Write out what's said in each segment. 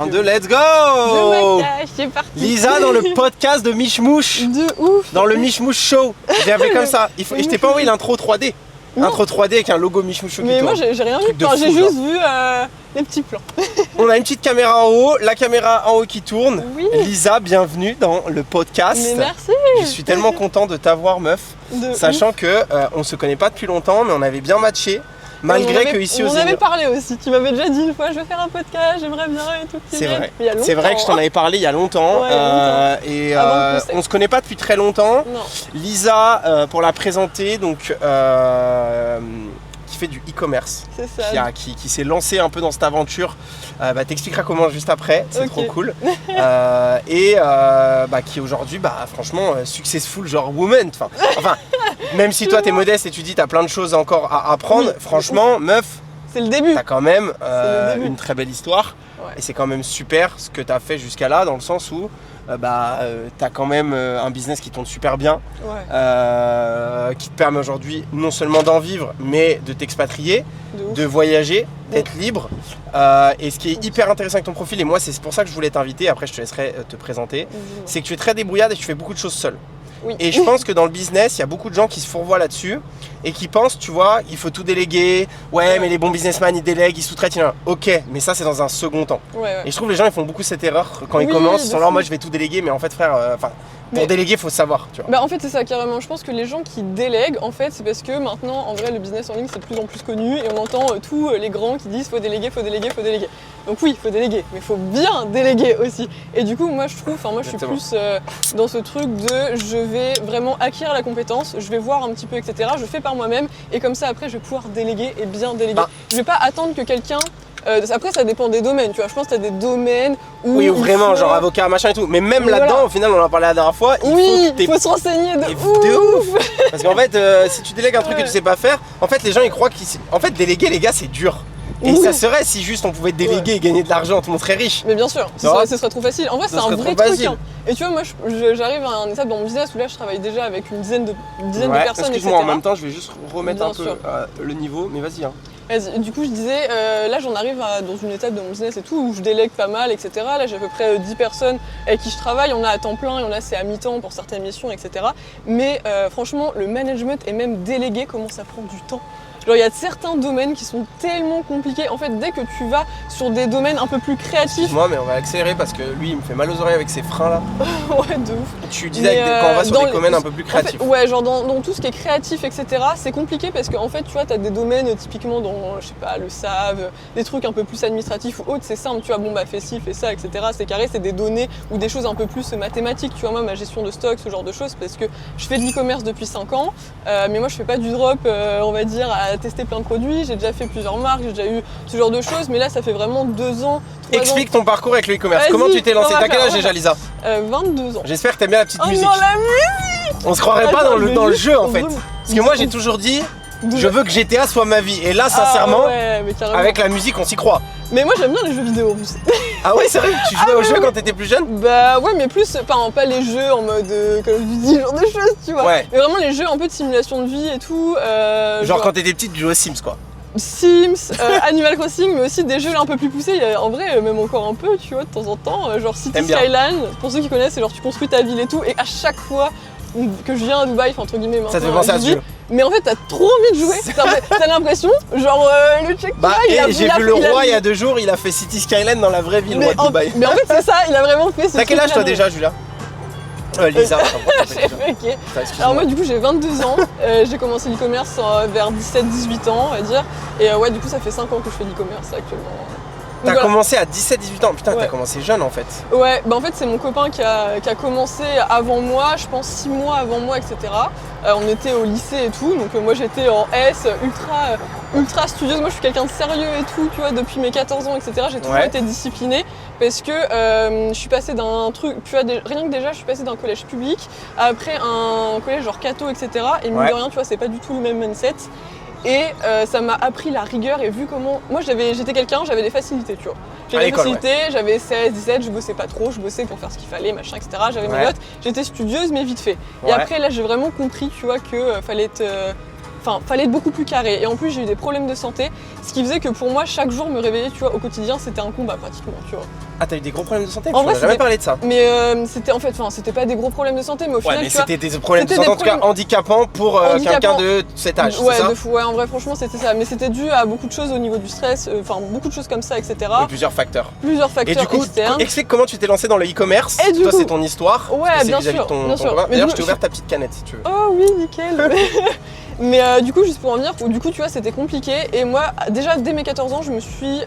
Un, deux, let's go! Le maquillage, c'est parti. Lisa dans le podcast de Michmouche. De ouf. Dans le Michmouche Show. J'ai appelé comme ça. Et je t'ai pas envoyé l'intro 3D. Intro 3D avec un logo Michmouche Show. Mais moi j'ai rien vu. Enfin, j'ai juste vu les petits plans. On a une petite caméra en haut, la caméra en haut qui tourne. Oui. Lisa, bienvenue dans le podcast. Mais merci. Je suis tellement content de t'avoir, meuf. Sachant que on se connaît pas depuis longtemps, mais on avait bien matché. Malgré que ici aux on avait parlé aussi, tu m'avais déjà dit une fois je vais faire un podcast, j'aimerais bien et tout. C'est vrai, c'est vrai que je t'en avais parlé il y a longtemps, et on se connaît pas depuis très longtemps. Non. Lisa, pour la présenter, donc qui fait du e-commerce, qui s'est lancée un peu dans cette aventure, t'expliqueras comment juste après, c'est trop cool. Qui aujourd'hui, franchement, successful genre woman. Enfin, même si toi t'es modeste et tu dis t'as plein de choses encore à apprendre, franchement, meuf, c'est le début. T'as quand même une très belle histoire. Ouais. Et c'est quand même super ce que t'as fait jusqu'à là, dans le sens où t'as quand même un business qui tourne super bien, qui te permet aujourd'hui non seulement d'en vivre, mais de t'expatrier, de voyager, d'être libre. Et ce qui est hyper intéressant avec ton profil, et moi c'est pour ça que je voulais t'inviter, après je te laisserai te présenter, c'est que tu es très débrouillarde et tu fais beaucoup de choses seule. Oui. Et je pense que dans le business, il y a beaucoup de gens qui se fourvoient là-dessus et qui pensent, tu vois, il faut tout déléguer. Ouais, mais les bons businessmen, ils délèguent, ils sous-traitent. Ok, mais ça, c'est dans un second temps. Et je trouve que les gens, ils font beaucoup cette erreur quand ils commencent. Ils sont là, moi, je vais tout déléguer, mais en fait, frère, pour déléguer, il faut savoir, tu vois. En fait, c'est ça, carrément. Je pense que les gens qui délèguent, en fait, c'est parce que maintenant, en vrai, le business en ligne, c'est de plus en plus connu et on entend tous les grands qui disent faut déléguer, faut déléguer, faut déléguer. Donc oui, il faut déléguer, mais il faut bien déléguer aussi. Et du coup, moi, je trouve, je suis plus dans ce truc de je vais vraiment acquérir la compétence, je vais voir un petit peu, etc. Je fais par moi-même et comme ça, après, je vais pouvoir déléguer et bien déléguer. Je vais pas attendre que quelqu'un. Après, ça dépend des domaines, tu vois. Je pense que tu as des domaines où. Oui, ou vraiment, genre avocat, machin et tout. Mais même là-dedans, au final, on en a parlé la dernière fois. Il faut se renseigner de ouf. Parce qu'en fait, si tu délègues un truc que tu sais pas faire, en fait, les gens ils croient qu'en fait, déléguer, les gars, c'est dur. Et ça serait si juste on pouvait déléguer et gagner de l'argent, tout le monde serait riche. Mais bien sûr, ce serait trop facile. En vrai, c'est un vrai truc. Et tu vois, moi, j'arrive à un étape dans mon business où là, je travaille déjà avec une dizaine de personnes. Excuse-moi, en même temps, je vais juste remettre un peu le niveau, mais vas-y. Vas-y. Du coup, je disais, là, j'en arrive dans une étape de mon business et tout où je délègue pas mal, etc. Là, j'ai à peu près 10 personnes avec qui je travaille. Il y en a à temps plein, il y en a c'est à mi-temps pour certaines missions, etc. Mais franchement, le management et même déléguer commence à prendre du temps. Genre, il y a certains domaines qui sont tellement compliqués. En fait, dès que tu vas sur des domaines un peu plus créatifs. Moi, mais on va accélérer parce que lui, il me fait mal aux oreilles avec ses freins là. Ouais, de ouf. Tu disais quand on va sur des domaines un peu plus créatifs. En fait, genre dans tout ce qui est créatif, etc., c'est compliqué parce qu'en fait, tu vois, t'as des domaines typiquement dans, je sais pas, le SAV, des trucs un peu plus administratifs ou autres, c'est simple, tu vois, fais ci, fais ça, etc. C'est carré, c'est des données ou des choses un peu plus mathématiques. Tu vois, moi, ma gestion de stock, ce genre de choses, parce que je fais de l'e-commerce depuis 5 ans, mais moi, je fais pas du drop, on va dire, à tester plein de produits. J'ai déjà fait plusieurs marques, j'ai déjà eu ce genre de choses, mais là, ça fait vraiment 2 ans. Explique ton parcours avec le e-commerce. Comment tu t'es lancé? T'as quel âge déjà, Lisa? 22 ans. J'espère que t'aimes bien la petite musique. Non, la musique. On se croirait pas dans le jeu en fait. Parce que moi j'ai toujours dit, je veux que GTA soit ma vie. Et là sincèrement, avec la musique on s'y croit. Mais moi j'aime bien les jeux vidéo en plus. Ah ouais, c'est vrai? Tu jouais aux jeux quand t'étais plus jeune? Bah ouais, mais plus, pas les jeux en mode Call of Duty, genre de choses, tu vois. Ouais. Mais vraiment les jeux un peu de simulation de vie et tout. Genre quand t'étais petite, tu jouais aux Sims quoi. Sims, Animal Crossing, mais aussi des jeux un peu plus poussés, en vrai même encore un peu, tu vois, de temps en temps, genre City Skyline, pour ceux qui connaissent, c'est genre tu construis ta ville et tout, et à chaque fois que je viens à Dubaï, entre guillemets, ça te fait penser à ce jeu. Mais en fait t'as trop envie de jouer, t'as l'impression, genre le check j'ai vu le roi il y a 2 jours, il a fait City Skyline dans la vraie ville, roi de Dubaï. Mais en fait c'est ça, il a vraiment fait ce. T'as quel âge toi déjà, Julia? Lisa, ok. Alors moi du coup j'ai 22 ans, j'ai commencé l'e-commerce vers 17-18 ans on va dire, et ouais du coup ça fait 5 ans que je fais l'e-commerce actuellement. T'as commencé à 17-18 ans, putain t'as commencé jeune en fait. Ouais, en fait c'est mon copain qui a commencé avant moi, je pense 6 mois avant moi, etc. On était au lycée et tout, donc moi j'étais en S, ultra studieuse, moi je suis quelqu'un de sérieux et tout, tu vois, depuis mes 14 ans, etc. J'ai toujours été disciplinée parce que je suis passée d'un truc, tu vois, rien que déjà je suis passée d'un collège public, après un collège genre catho, etc. Et mine de rien, tu vois, c'est pas du tout le même mindset. Et ça m'a appris la rigueur et vu comment. Moi j'étais quelqu'un, j'avais des facilités, tu vois. J'avais des facilités, j'avais 16, 17, je bossais pas trop, je bossais pour faire ce qu'il fallait, machin, etc. J'avais mes notes, j'étais studieuse mais vite fait. Et après là j'ai vraiment compris, tu vois, que fallait être Enfin, fallait être beaucoup plus carré. Et en plus, j'ai eu des problèmes de santé, ce qui faisait que pour moi, chaque jour me réveiller, tu vois, au quotidien, c'était un combat pratiquement, tu vois. Ah, t'as eu des gros problèmes de santé? En Tu vrai, m'as jamais parlé de ça. Mais c'était en fait, enfin, c'était pas des gros problèmes de santé, mais au final, mais tu vois, c'était des problèmes de santé, en tout cas handicapants pour quelqu'un de cet âge, ouais, c'est ça? ouais, en vrai, franchement, c'était ça. Mais c'était dû à beaucoup de choses au niveau du stress, enfin, beaucoup de choses comme ça, etc. Oui, plusieurs facteurs. Plusieurs facteurs Et du coup, externes. explique comment tu t'es lancé dans le e-commerce. Et du Toi, coup- c'est ton histoire. Ouais, parce que bien c'est vis-à-vis sûr, de ton bien sûr. copain. Mais D'ailleurs, du je t'ai coup, ouvert ta petite canette si tu veux. Oh oui, nickel. Mais du coup, juste pour en venir, du coup, tu vois, c'était compliqué. Et moi, déjà, dès mes 14 ans, je me suis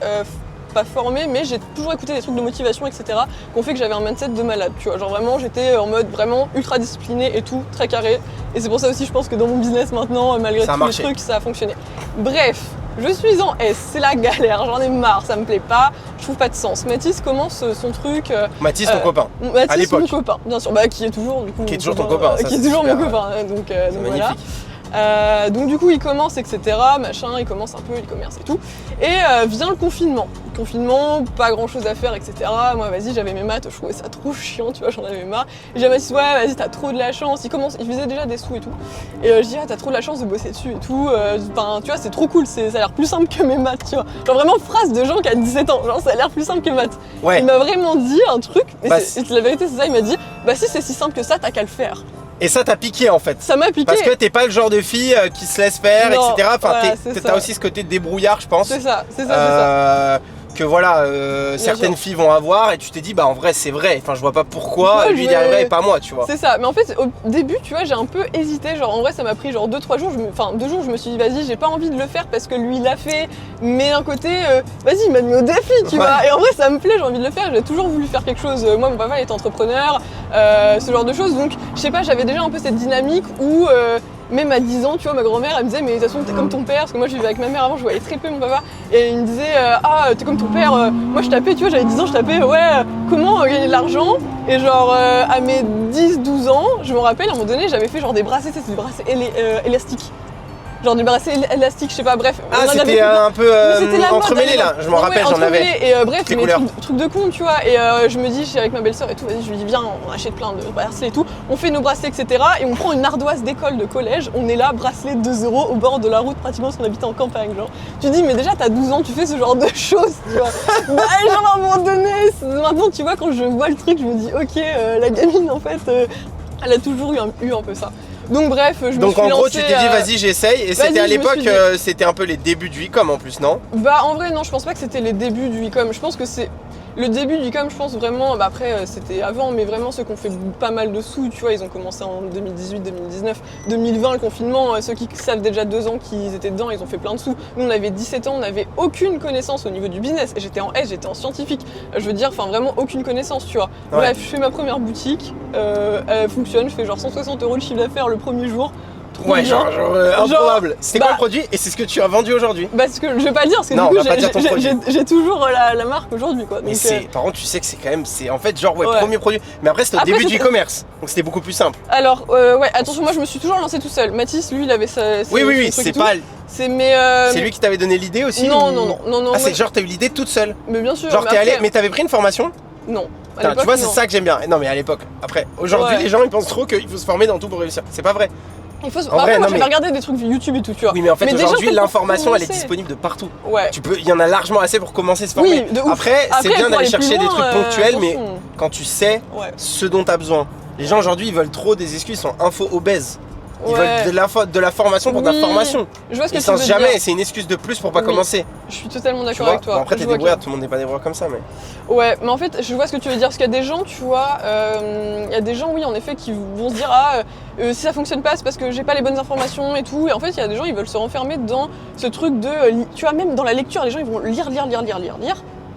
pas formée, mais j'ai toujours écouté des trucs de motivation, etc. qui ont fait que j'avais un mindset de malade, tu vois. Genre vraiment, j'étais en mode vraiment ultra discipliné et tout, très carré. Et c'est pour ça aussi, je pense que dans mon business maintenant, malgré tous les trucs, ça a fonctionné. Bref, je suis en S, c'est la galère, j'en ai marre, ça me plaît pas, je trouve pas de sens. Mathis commence son truc. Mathis, ton copain. Mathis, à l'époque. mon copain, bien sûr, bah, qui est toujours du coup. Qui est toujours ton copain, ça, qui est c'est toujours super, mon copain, donc voilà. Magnifique. Donc du coup il commence etc, machin, il commence un peu e-commerce et tout. Et vient le confinement. Confinement, pas grand chose à faire, etc. Moi vas-y, j'avais mes maths, je trouvais ça trop chiant, tu vois, j'en avais marre. Et j'ai dit ouais vas-y t'as trop de la chance, il faisait déjà des sous et tout. Et je dis ah t'as trop de la chance de bosser dessus et tout. Enfin tu vois c'est trop cool, ça a l'air plus simple que mes maths, tu vois. Genre vraiment phrase de gens qui a 17 ans, genre ça a l'air plus simple que maths. Ouais. Il m'a vraiment dit un truc, et Bah, la vérité c'est ça, il m'a dit bah si c'est si simple que ça, t'as qu'à le faire. Et ça t'a piqué en fait. Ça m'a piqué. Parce que t'es pas le genre de fille qui se laisse faire, Non, etc. Enfin, ouais, t'as aussi ce côté débrouillard, je pense. C'est ça, c'est ça. Que voilà, certaines filles vont avoir et tu t'es dit bah en vrai c'est vrai, enfin je vois pas pourquoi lui il y arriverait et pas moi, tu vois. C'est ça, mais en fait au début tu vois j'ai un peu hésité, genre en vrai ça m'a pris genre 2-3 jours, 2 jours je me suis dit vas-y j'ai pas envie de le faire parce que lui il l'a fait, mais d'un côté vas-y il m'a mis au défi tu vois, et en vrai ça me plaît, j'ai envie de le faire, j'ai toujours voulu faire quelque chose, moi mon papa il est entrepreneur, ce genre de choses, donc je sais pas j'avais déjà un peu cette dynamique où même à 10 ans, tu vois, ma grand-mère, elle me disait, mais de toute façon, t'es comme ton père, parce que moi, je vivais avec ma mère avant, je voyais très peu mon papa, et il me disait, ah, t'es comme ton père, moi, je tapais, tu vois, j'avais 10 ans, je tapais, ouais, comment gagner de l'argent, et genre, à mes 10-12 ans, je me rappelle, à un moment donné, j'avais fait genre des bracelets, c'est des bracelets élastiques. Genre des bracelets élastiques, je sais pas, bref. Ah, c'était un peu entremêlé là, je m'en rappelle, j'en avais. Et bref, mais truc de con, tu vois. Et je me dis, je suis avec ma belle-sœur et tout, vas-y, je lui dis, viens, on achète plein de bracelets et tout. On fait nos bracelets, etc. Et on prend une ardoise d'école, de collège. On est là, bracelet 2 € au bord de la route, pratiquement parce qu'on habite en campagne. Genre, tu dis, mais déjà, t'as 12 ans, tu fais ce genre de choses, tu vois. Bah, genre, à un moment donné, maintenant, tu vois, quand je vois le truc, je me dis, ok, la gamine, en fait, elle a toujours eu un peu ça. Donc bref, je me suis Donc en gros, lancée, tu t'es dit vas-y, j'essaye. Et c'était à l'époque, c'était un peu les débuts du e-com en plus, non? Bah en vrai, non, je pense pas que c'était les débuts du e-com. Je pense que c'est le début du e-com, je pense vraiment. Bah après, c'était avant, mais vraiment ceux qui ont fait pas mal de sous, tu vois, ils ont commencé en 2018, 2019, 2020, le confinement. Ceux qui savent déjà 2 ans qu'ils étaient dedans, ils ont fait plein de sous. Nous, on avait 17 ans, on n'avait aucune connaissance au niveau du business. Et j'étais en S, j'étais en scientifique. Je veux dire, enfin vraiment aucune connaissance, tu vois. Ouais. Bref, je fais ma première boutique, elle fonctionne, je fais genre 160 € de chiffre d'affaires le premier jour. Ouais, genre improbable. C'était quoi le produit et c'est ce que tu as vendu aujourd'hui? Bah, ce que je vais pas le dire, parce que non, du coup, j'ai toujours la marque aujourd'hui, quoi. Mais donc, par contre, tu sais que c'est quand même, c'est en fait genre premier produit. Mais après, c'était au début du e-commerce, donc c'était beaucoup plus simple. Alors, ouais, attention, moi je me suis toujours lancé tout seul. Mathis, lui, il avait sa. Oui, c'est pas. C'est lui qui t'avait donné l'idée aussi? Non. Ah, c'est genre, t'as eu l'idée toute seule? Mais bien sûr. Genre, t'es allé, mais t'avais pris une formation? Non. Tu vois, c'est ça que j'aime bien. Non, mais à l'époque, après, aujourd'hui, les gens ils pensent trop qu'il faut se former dans tout pour réussir. C'est pas vrai. Après, moi j'avais regardé des trucs YouTube et tout, tu vois. Oui, mais en fait, aujourd'hui, l'information elle est disponible de partout. Ouais. Il y en a largement assez pour commencer à se former. Oui, de ouf. Après, c'est bien d'aller chercher des trucs ponctuels, mais quand tu sais ce dont tu as besoin. Les gens aujourd'hui, ils veulent trop des excuses, ils sont info-obèses. Ils veulent de la formation pour de la formation. Je vois ce que tu veux dire. Jamais, c'est une excuse de plus pour pas commencer. Je suis totalement d'accord avec toi. Bon, après, t'es débrouillard, tout le monde n'est pas débrouillard comme ça, mais. Ouais, mais en fait, je vois ce que tu veux dire. Parce qu'il y a des gens, tu vois, il y a des gens, oui, en effet, qui vont se dire, si ça fonctionne pas, c'est parce que j'ai pas les bonnes informations et tout. Et en fait, il y a des gens, ils veulent se renfermer dans ce truc de. Tu vois, même dans la lecture, les gens, ils vont lire.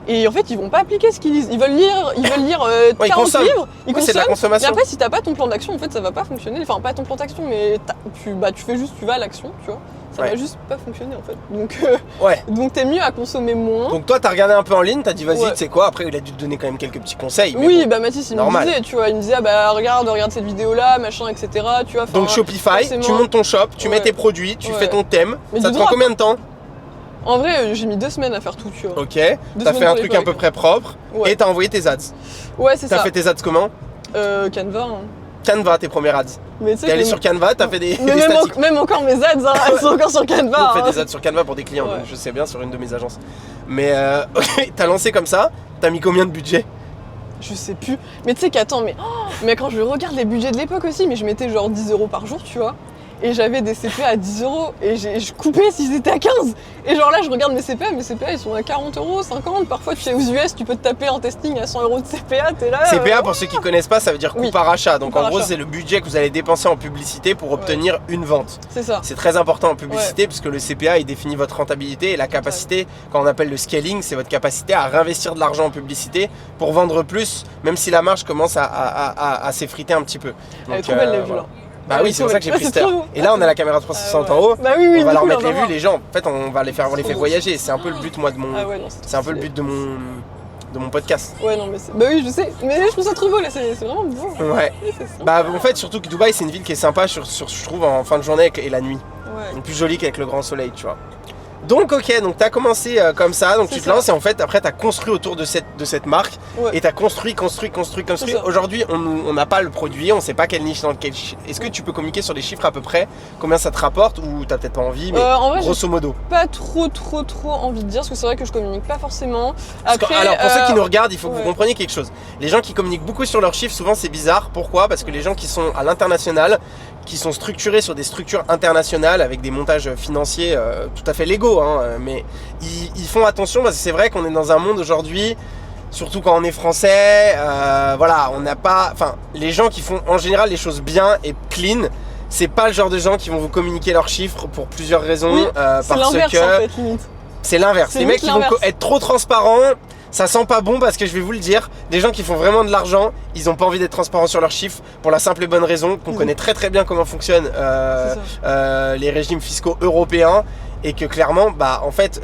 Et en fait, ils vont pas appliquer ce qu'ils lisent. Ils veulent lire 40 livres, ils consomment. C'est de la consommation. Et après, si t'as pas ton plan d'action, en fait, ça va pas fonctionner. Enfin, pas ton plan d'action, mais tu fais juste, tu vas à l'action, tu vois. Ça va juste pas fonctionner en fait. Donc t'es mieux à consommer moins. Donc toi, t'as regardé un peu en ligne, t'as dit vas-y, tu sais quoi. Après, il a dû te donner quand même quelques petits conseils. Oui, bah Mathis, il me disait, tu vois, il me disait, regarde cette vidéo là, machin, etc. Tu vois. Donc Shopify, tu montes ton shop, tu mets tes produits, tu fais ton thème. Ça te prend combien de temps? En vrai, j'ai mis 2 semaines à faire tout, tu vois. Ok, t'as fait un truc à peu près propre et t'as envoyé tes ads. Ouais, c'est ça. T'as fait tes ads comment? Canva. Canva, tes premières ads. T'es allé sur Canva, t'as fait des statiques. Même encore mes ads, hein, elles sont encore sur Canva. On fait des ads sur Canva pour des clients, donc je sais bien, sur une de mes agences. Mais ok, t'as lancé comme ça, t'as mis combien de budget? Je sais plus. Mais tu sais qu'attends, mais quand je regarde les budgets de l'époque aussi, mais je mettais genre 10 € par jour, tu vois. Et j'avais des CPA à 10 € et je coupais s'ils étaient à 15. Et genre là, je regarde mes CPA ils sont à 40 €, 50. Parfois, tu es aux US, tu peux te taper en testing à 100 € de CPA, t'es là. CPA, pour ceux qui connaissent pas, ça veut dire coût par achat. Donc en gros, achat. c'est le budget que vous allez dépenser en publicité pour obtenir une vente. C'est ça. C'est très important en publicité puisque le CPA, il définit votre rentabilité et la capacité, quand on appelle le scaling, c'est votre capacité à réinvestir de l'argent en publicité pour vendre plus, même si la marge commence à s'effriter un petit peu. Elle est trop belle la vue là. Bah oui, c'est pour ça que j'ai pris cette heure. Et là, on a la caméra 360 en haut. Bah oui, on va leur mettre les vues, les gens. En fait, on va les faire voyager. C'est un peu le but, moi, de mon. C'est un peu le but de mon podcast. Ouais, non, mais bah oui, je sais. Mais je trouve ça trop beau là, c'est vraiment beau. Ouais. Bah en fait, surtout que Dubaï, c'est une ville qui est sympa, je trouve, en fin de journée et la nuit. Ouais. Plus jolie qu'avec le grand soleil, tu vois. Donc ok, donc t'as commencé comme ça, donc tu te lances et en fait après t'as construit autour de cette marque et t'as construit. Aujourd'hui on n'a pas le produit, on sait pas quelle niche dans lequel. Est-ce que tu peux communiquer sur les chiffres à peu près, combien ça te rapporte ou t'as peut-être pas envie, mais en vrai, grosso modo. Pas trop envie de dire parce que c'est vrai que je communique pas forcément. Après, alors pour ceux qui nous regardent, il faut que vous compreniez quelque chose. Les gens qui communiquent beaucoup sur leurs chiffres, souvent c'est bizarre. Pourquoi? Parce que les gens qui sont à l'international, qui sont structurés sur des structures internationales avec des montages financiers tout à fait légaux, hein, mais ils font attention parce que c'est vrai qu'on est dans un monde aujourd'hui, surtout quand on est français, voilà, on n'a pas, enfin, les gens qui font en général les choses bien et clean, c'est pas le genre de gens qui vont vous communiquer leurs chiffres pour plusieurs raisons, parce que en fait, limite. C'est l'inverse. Les mecs qui vont être trop transparents. Ça sent pas bon parce que je vais vous le dire, des gens qui font vraiment de l'argent, ils ont pas envie d'être transparents sur leurs chiffres pour la simple et bonne raison qu'on connaît très très bien comment fonctionnent les régimes fiscaux européens et que clairement, bah en fait,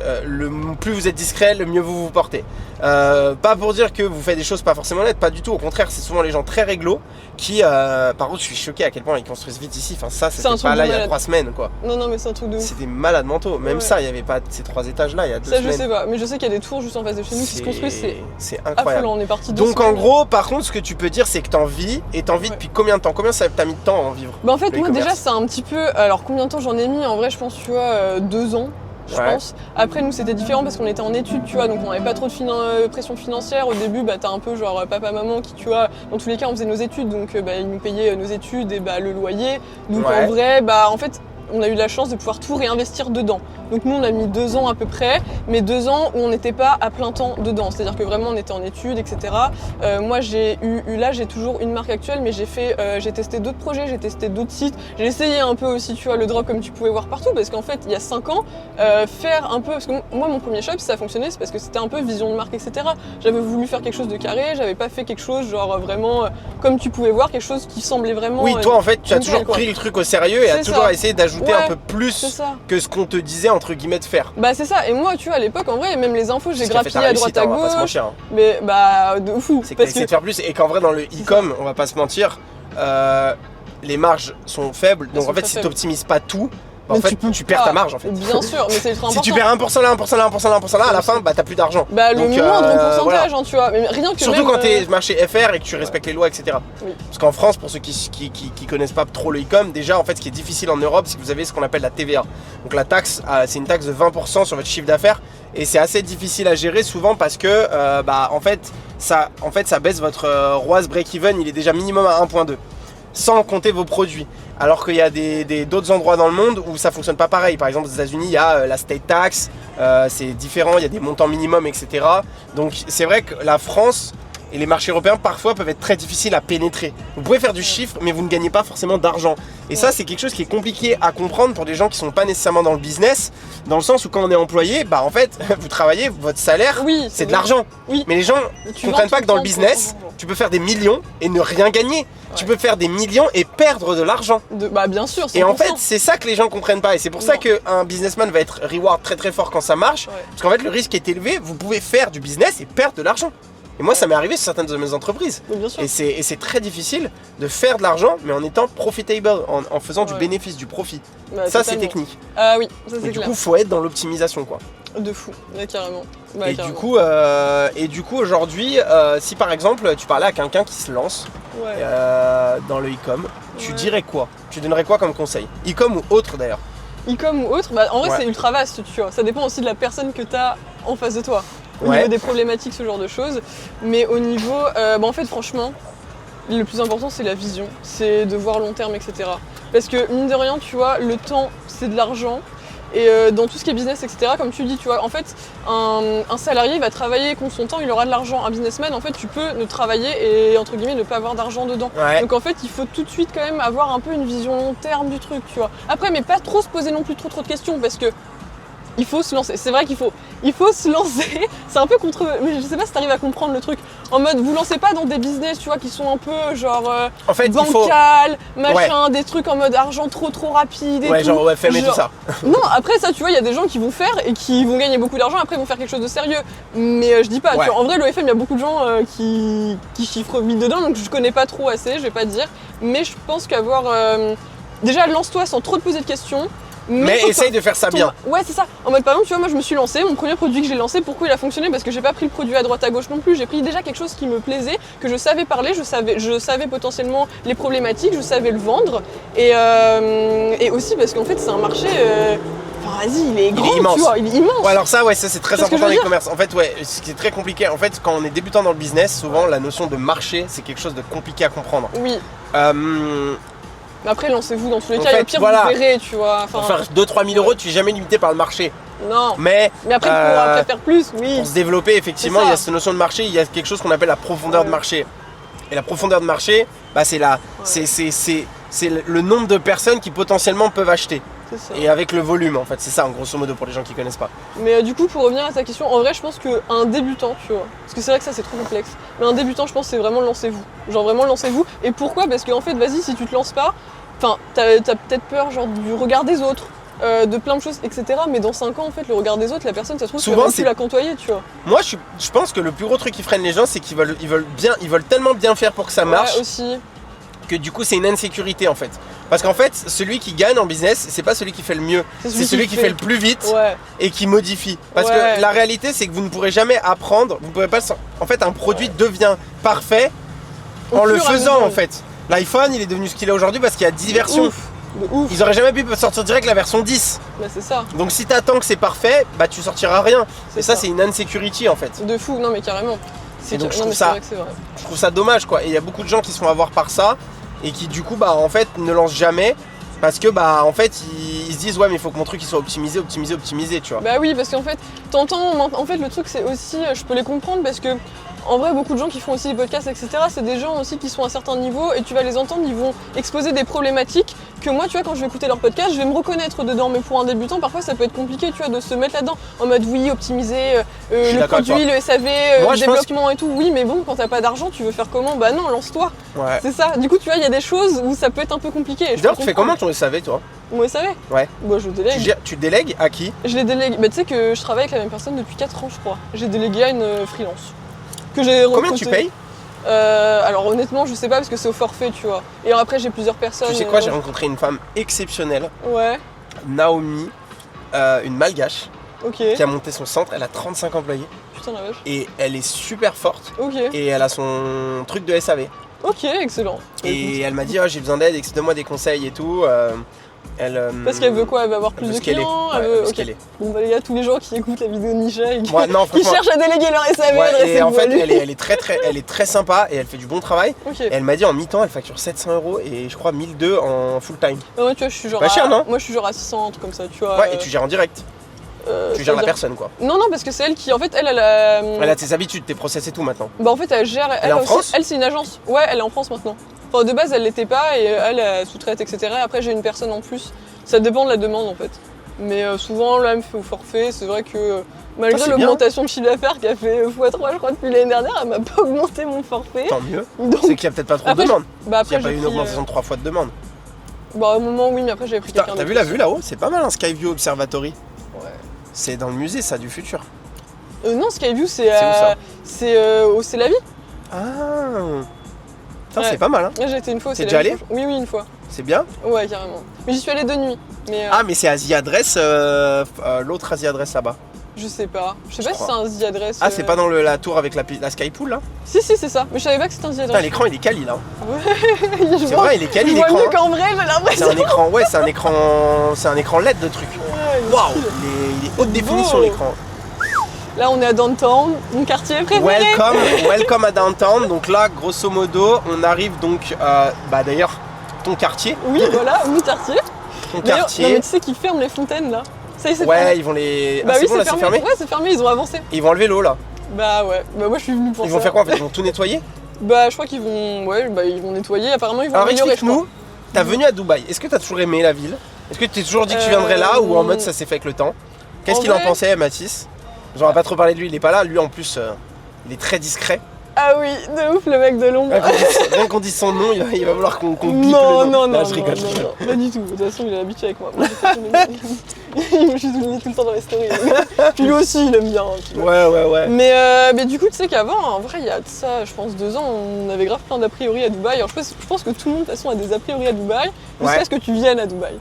plus vous êtes discret, le mieux vous vous portez. Pas pour dire que vous faites des choses pas forcément nettes, pas du tout. Au contraire, c'est souvent les gens très réglo qui, par contre, je suis choqué à quel point ils construisent vite ici. Enfin, ça, c'était pas là il y a 3 semaines, quoi. Non, mais c'est un truc de ouf. C'est des malades mentaux. Même ça, il y avait pas ces 3 étages là il y a 2 semaines. Ça, je sais pas, mais je sais qu'il y a des tours juste en face de chez nous qui se construisent. C'est incroyable. Affolant, on est parti. Donc en gros, par contre, ce que tu peux dire, c'est que t'en vis et t'en vis depuis combien de temps? Combien ça t'a mis de temps à en vivre? Bah en fait, moi déjà, c'est un petit peu. Alors combien de temps j'en ai mis? En vrai, je pense, tu vois, 2 ans. Je pense. Après, nous, c'était différent parce qu'on était en études, tu vois, donc on n'avait pas trop de pression financière. Au début, bah, t'as un peu genre papa, maman qui, tu vois, dans tous les cas, on faisait nos études, donc bah, ils nous payaient nos études et bah, le loyer. Donc en vrai, bah, en fait, on a eu la chance de pouvoir tout réinvestir dedans. Donc nous, on a mis 2 ans à peu près, mais 2 ans où on n'était pas à plein temps dedans. C'est-à-dire que vraiment, on était en études, etc. Moi, j'ai toujours une marque actuelle, mais j'ai testé d'autres projets, j'ai testé d'autres sites. J'ai essayé un peu aussi, tu vois, le drop comme tu pouvais voir partout, parce qu'en fait, il y a 5 ans, faire un peu, parce que moi, mon premier shop, si ça fonctionnait, c'est parce que c'était un peu vision de marque, etc. J'avais voulu faire quelque chose de carré, j'avais pas fait quelque chose, genre vraiment, comme tu pouvais voir, quelque chose qui semblait vraiment. Oui, toi, en fait, tu as toujours pris le truc au sérieux et as toujours essayé d'ajouter un peu plus que ce qu'on te disait entre guillemets de faire. Bah c'est ça, et moi tu vois à l'époque en vrai même les infos j'ai grappillé à droite à gauche. On va pas se mentir, hein. Mais bah de fou. C'est que t'as essayé de faire plus et qu'en vrai dans le e-com, on va pas se mentir, les marges sont faibles, donc en fait si t'optimises pas tout, bah, en fait tu perds ta marge en fait. Bien sûr, mais c'est important. Si tu perds 1% là, 1% là, 1% là, 1% là, à la fin bah t'as plus d'argent. Bah le moindre pourcentage, hein, tu vois, mais rien que surtout même, quand t'es marché FR et que tu respectes les lois, etc. Oui. Parce qu'en France, pour ceux qui connaissent pas trop le e-com, déjà en fait ce qui est difficile en Europe, c'est que vous avez ce qu'on appelle la TVA. Donc la taxe, c'est une taxe de 20% sur votre chiffre d'affaires et c'est assez difficile à gérer souvent parce que bah en fait ça baisse votre ROAS break-even, il est déjà minimum à 1.2 sans compter vos produits. Alors qu'il y a d'autres endroits dans le monde où ça fonctionne pas pareil. Par exemple aux États-Unis, il y a la state tax, c'est différent, il y a des montants minimums, etc. Donc c'est vrai que la France et les marchés européens parfois peuvent être très difficiles à pénétrer. Vous pouvez faire du chiffre, mais vous ne gagnez pas forcément d'argent. Et ça, c'est quelque chose qui est compliqué à comprendre pour des gens qui sont pas nécessairement dans le business, dans le sens où quand on est employé, bah en fait, vous travaillez, votre salaire, c'est de l'argent. Oui. Mais les gens ne comprennent pas que dans le business, tu peux faire des millions et ne rien gagner. Ouais. Tu peux faire des millions et perdre de l'argent. Bah bien sûr. 100%. Et en fait, c'est ça que les gens comprennent pas. Et c'est pour ça qu'un businessman va être reward très très fort quand ça marche. Ouais. Parce qu'en fait, le risque est élevé. Vous pouvez faire du business et perdre de l'argent. Et moi, ça m'est arrivé sur certaines de mes entreprises. Et c'est très difficile de faire de l'argent, mais en étant profitable, en faisant du bénéfice, du profit. Bah, ça, c'est technique. Ah oui, ça c'est clair. Du coup, faut être dans l'optimisation, quoi. De fou, ouais, carrément. Bah, et, du coup, aujourd'hui, si par exemple, tu parlais à quelqu'un qui se lance, dans le e-com, tu dirais quoi? Tu donnerais quoi comme conseil? E-com ou autre d'ailleurs? E-com ou autre, en vrai c'est ultra vaste, tu vois. Ça dépend aussi de la personne que tu as en face de toi. Au niveau des problématiques, ce genre de choses. Mais au niveau, en fait franchement, le plus important c'est la vision, c'est de voir long terme, etc. Parce que mine de rien, tu vois, le temps c'est de l'argent. Et dans tout ce qui est business, etc., comme tu dis, tu vois, en fait, un salarié va travailler contre son temps, il aura de l'argent. Un businessman, en fait, tu peux ne travailler et, entre guillemets, ne pas avoir d'argent dedans. Donc, en fait, il faut tout de suite quand même avoir un peu une vision long terme du truc, tu vois. Après, mais pas trop se poser non plus trop de questions, parce que il faut se lancer. C'est vrai qu'il faut se lancer. C'est un peu contre... Mais je sais pas si t'arrives à comprendre le truc. En mode, vous lancez pas dans des business, tu vois, qui sont un peu genre en fait, bancal, machin, des trucs en mode argent trop rapide et tout. Genre OFM et tout ça. Non, après ça, tu vois, il y a des gens qui vont faire et qui vont gagner beaucoup d'argent, après ils vont faire quelque chose de sérieux. Mais je dis pas, tu vois, en vrai, l'OFM, il y a beaucoup de gens qui chiffrent vite dedans, donc je connais pas trop assez, je vais pas te dire. Mais je pense qu'avoir... déjà, lance-toi sans trop te poser de questions. Mais essaye de faire ça bien. Ouais, c'est ça. En mode, par exemple, tu vois, moi je me suis lancée, mon premier produit que j'ai lancé, pourquoi il a fonctionné? Parce que j'ai pas pris le produit à droite à gauche non plus, j'ai pris déjà quelque chose qui me plaisait, que je savais parler, je savais potentiellement les problématiques, je savais le vendre. Et aussi parce qu'en fait, c'est un marché. Enfin, vas-y, il est grand, immense. Tu vois, il est immense. Ouais, alors ça, ça c'est très important dans les commerces. En fait, ce qui est très compliqué, en fait, quand on est débutant dans le business, souvent la notion de marché, c'est quelque chose de compliqué à comprendre. Oui. Mais après, lancez-vous dans tous les cas, et au pire, vous verrez, tu vois. Pour faire 2-3 000 €, tu n'es jamais limité par le marché. Non. Mais après, pour après faire plus, oui. Pour se développer, effectivement, il y a cette notion de marché, il y a quelque chose qu'on appelle la profondeur de marché. Et la profondeur de marché, c'est le nombre de personnes qui potentiellement peuvent acheter. Et avec le volume, en fait, c'est ça, en grosso modo, pour les gens qui connaissent pas. Mais du coup, pour revenir à ta question, en vrai, je pense qu'un débutant, tu vois, parce que c'est vrai que ça, c'est trop complexe, mais un débutant, je pense, c'est vraiment lancez-vous. Genre, vraiment, lancez-vous. Et pourquoi? Parce qu'en fait, vas-y, si tu te lances pas, enfin, t'as peut-être peur, genre, du regard des autres, de plein de choses, etc. Mais dans 5 ans, en fait, le regard des autres, la personne, ça se trouve, souvent, tu la côtoyer, tu vois. Moi, je pense que le plus gros truc qui freine les gens, c'est qu'ils veulent tellement bien faire pour que ça marche. Aussi. Que du coup c'est une insécurité en fait. Parce qu'en fait, celui qui gagne en business, c'est pas celui qui fait le mieux, c'est celui qui fait le plus vite et qui modifie. Parce que la réalité, c'est que vous ne pourrez jamais apprendre, vous ne pourrez pas. En fait, un produit devient parfait en le faisant en fait. L'iPhone, il est devenu ce qu'il est aujourd'hui parce qu'il y a 10 versions. De ouf. Ils auraient jamais pu sortir direct la version 10. Bah c'est ça. Donc si t'attends que c'est parfait, bah tu sortiras rien. Et ça c'est une insécurité en fait. De fou, non mais carrément. Et donc je trouve ça dommage quoi. Et il y a beaucoup de gens qui se font avoir par ça et qui du coup en fait ne lancent jamais parce que en fait ils se disent ouais mais il faut que mon truc il soit optimisé tu vois. Bah oui parce qu'en fait t'entends, en fait le truc c'est aussi, je peux les comprendre parce que en vrai beaucoup de gens qui font aussi des podcasts etc c'est des gens aussi qui sont à un certain niveau et tu vas les entendre, ils vont exposer des problématiques que moi tu vois quand je vais écouter leur podcast je vais me reconnaître dedans, mais pour un débutant parfois ça peut être compliqué tu vois de se mettre là-dedans en mode oui optimiser le produit, le SAV, le développement et tout, oui mais bon quand t'as pas d'argent tu veux faire comment? Bah non lance-toi, c'est ça, du coup tu vois il y a des choses où ça peut être un peu compliqué. D'ailleurs tu fais comment ton SAV toi? Mon SAV? Ouais. Bah je délègue. Tu délègues à qui? Je les délègue, bah tu sais que je travaille avec la même personne depuis 4 ans je crois, j'ai délégué à une freelance. Combien tu payes? Alors honnêtement je sais pas parce que c'est au forfait tu vois. Et après j'ai plusieurs personnes. Tu sais quoi, j'ai rencontré une femme exceptionnelle. Ouais. Naomi, une malgache. Ok. Qui a monté son centre, elle a 35 employés. Putain la vache. Et elle est super forte. Ok. Et elle a son truc de SAV. Ok, excellent. Et elle m'a dit j'ai besoin d'aide, donne-moi des conseils et tout. Parce qu'elle veut quoi? Elle veut avoir plus de clients? Bon bah les gars, tous les gens qui écoutent la vidéo de Nisha et qui cherchent à déléguer leur SAV, et en fait elle est très sympa et elle fait du bon travail. Et elle m'a dit en mi-temps elle facture 700 € et je crois 1002 en full time. Ouais tu vois je suis genre pas cher, non? Moi je suis genre à 600 un truc comme ça tu vois. Ouais et tu gères en direct. Tu gères la personne quoi. Non parce que c'est elle qui en fait elle a elle a tes habitudes, tes process et tout maintenant. Bah en fait elle gère. Elle est en France? Elle c'est une agence. Ouais elle est en France maintenant. Enfin de base elle l'était pas et elle sous-traite etc. Après j'ai une personne en plus. Ça dépend de la demande en fait. Mais souvent là elle me fait au forfait. C'est vrai que malgré l'augmentation de chiffre d'affaires qui a fait x3 je crois depuis l'année dernière, elle m'a pas augmenté mon forfait. Tant mieux. C'est qu'il y a peut-être pas trop de demande. Bah après il n'y a pas eu une augmentation de 3 fois de demande. Bah au moment oui mais après j'avais pris quelqu'un. T'as vu la vue là-haut? C'est pas mal un Skyview Observatory. Ouais. C'est dans le musée ça du futur. Non Skyview c'est au C'est la vie. Ah. Putain, c'est pas mal hein. J'ai été une fois. T'es déjà allé? Oui une fois. C'est bien? Ouais carrément. Mais j'y suis allée de nuit. Mais Ah mais c'est Asie Adresse, l'autre Asie Adresse là-bas. Je sais pas si crois. c'est un The Address. Ah, c'est pas dans la tour avec la Skypool là? Si, c'est ça. Mais je savais pas que c'était un The Address. Putain, l'écran il est quali là. Ouais. C'est vrai, il est quali Je vois l'écran. mieux qu'en vrai, j'ai l'impression. C'est un écran LED de truc. Ouais, Waouh, il est haute définition beau. l'écran. Là, on est à Downtown, mon quartier préféré. Welcome à Downtown. Donc là, grosso modo, on arrive donc, d'ailleurs, ton quartier. Oui, voilà, mon quartier. Ton D'ailleurs, quartier. non, mais tu sais qu'ils ferment les fontaines là. Ça y est, c'est Ouais, fermé. ils vont les. Bah Ah, oui, c'est bon, là, c'est fermé. Ouais, c'est fermé, ils ont avancé. Et ils vont enlever l'eau là. Bah ouais, bah moi je suis venue pour Ils ça. vont faire quoi en fait? Ils vont tout nettoyer? Bah je crois qu'ils vont. Ouais, bah ils vont nettoyer, apparemment ils vont Alors améliorer. explique-nous, t'as venu à Dubaï. Est-ce que t'as toujours aimé la ville? Est-ce que tu t'es toujours dit que tu viendrais là ou en mode ça s'est fait avec le temps? Qu'est-ce qu'il en vrai- pensait, Mathis? Genre, on va pas trop parler de lui, il est pas là. Lui en plus, il est très discret. Ah oui, de ouf le mec de l'ombre. Rien qu'on dise son nom, il va falloir qu'on bip Non, le nom. non, Je rigole. non, pas du tout. De toute façon, il est habitué avec moi. Moi, je suis tout le temps dans les stories. Puis lui aussi, il aime bien. Tu vois. Ouais. Mais du coup, tu sais qu'avant, en vrai, il y a de ça, je pense, 2 ans, on avait grave plein d'a priori à Dubaï. Alors, je pense que tout le monde, de toute façon, a des a priori à Dubaï, jusqu'à ce que tu viennes à Dubaï.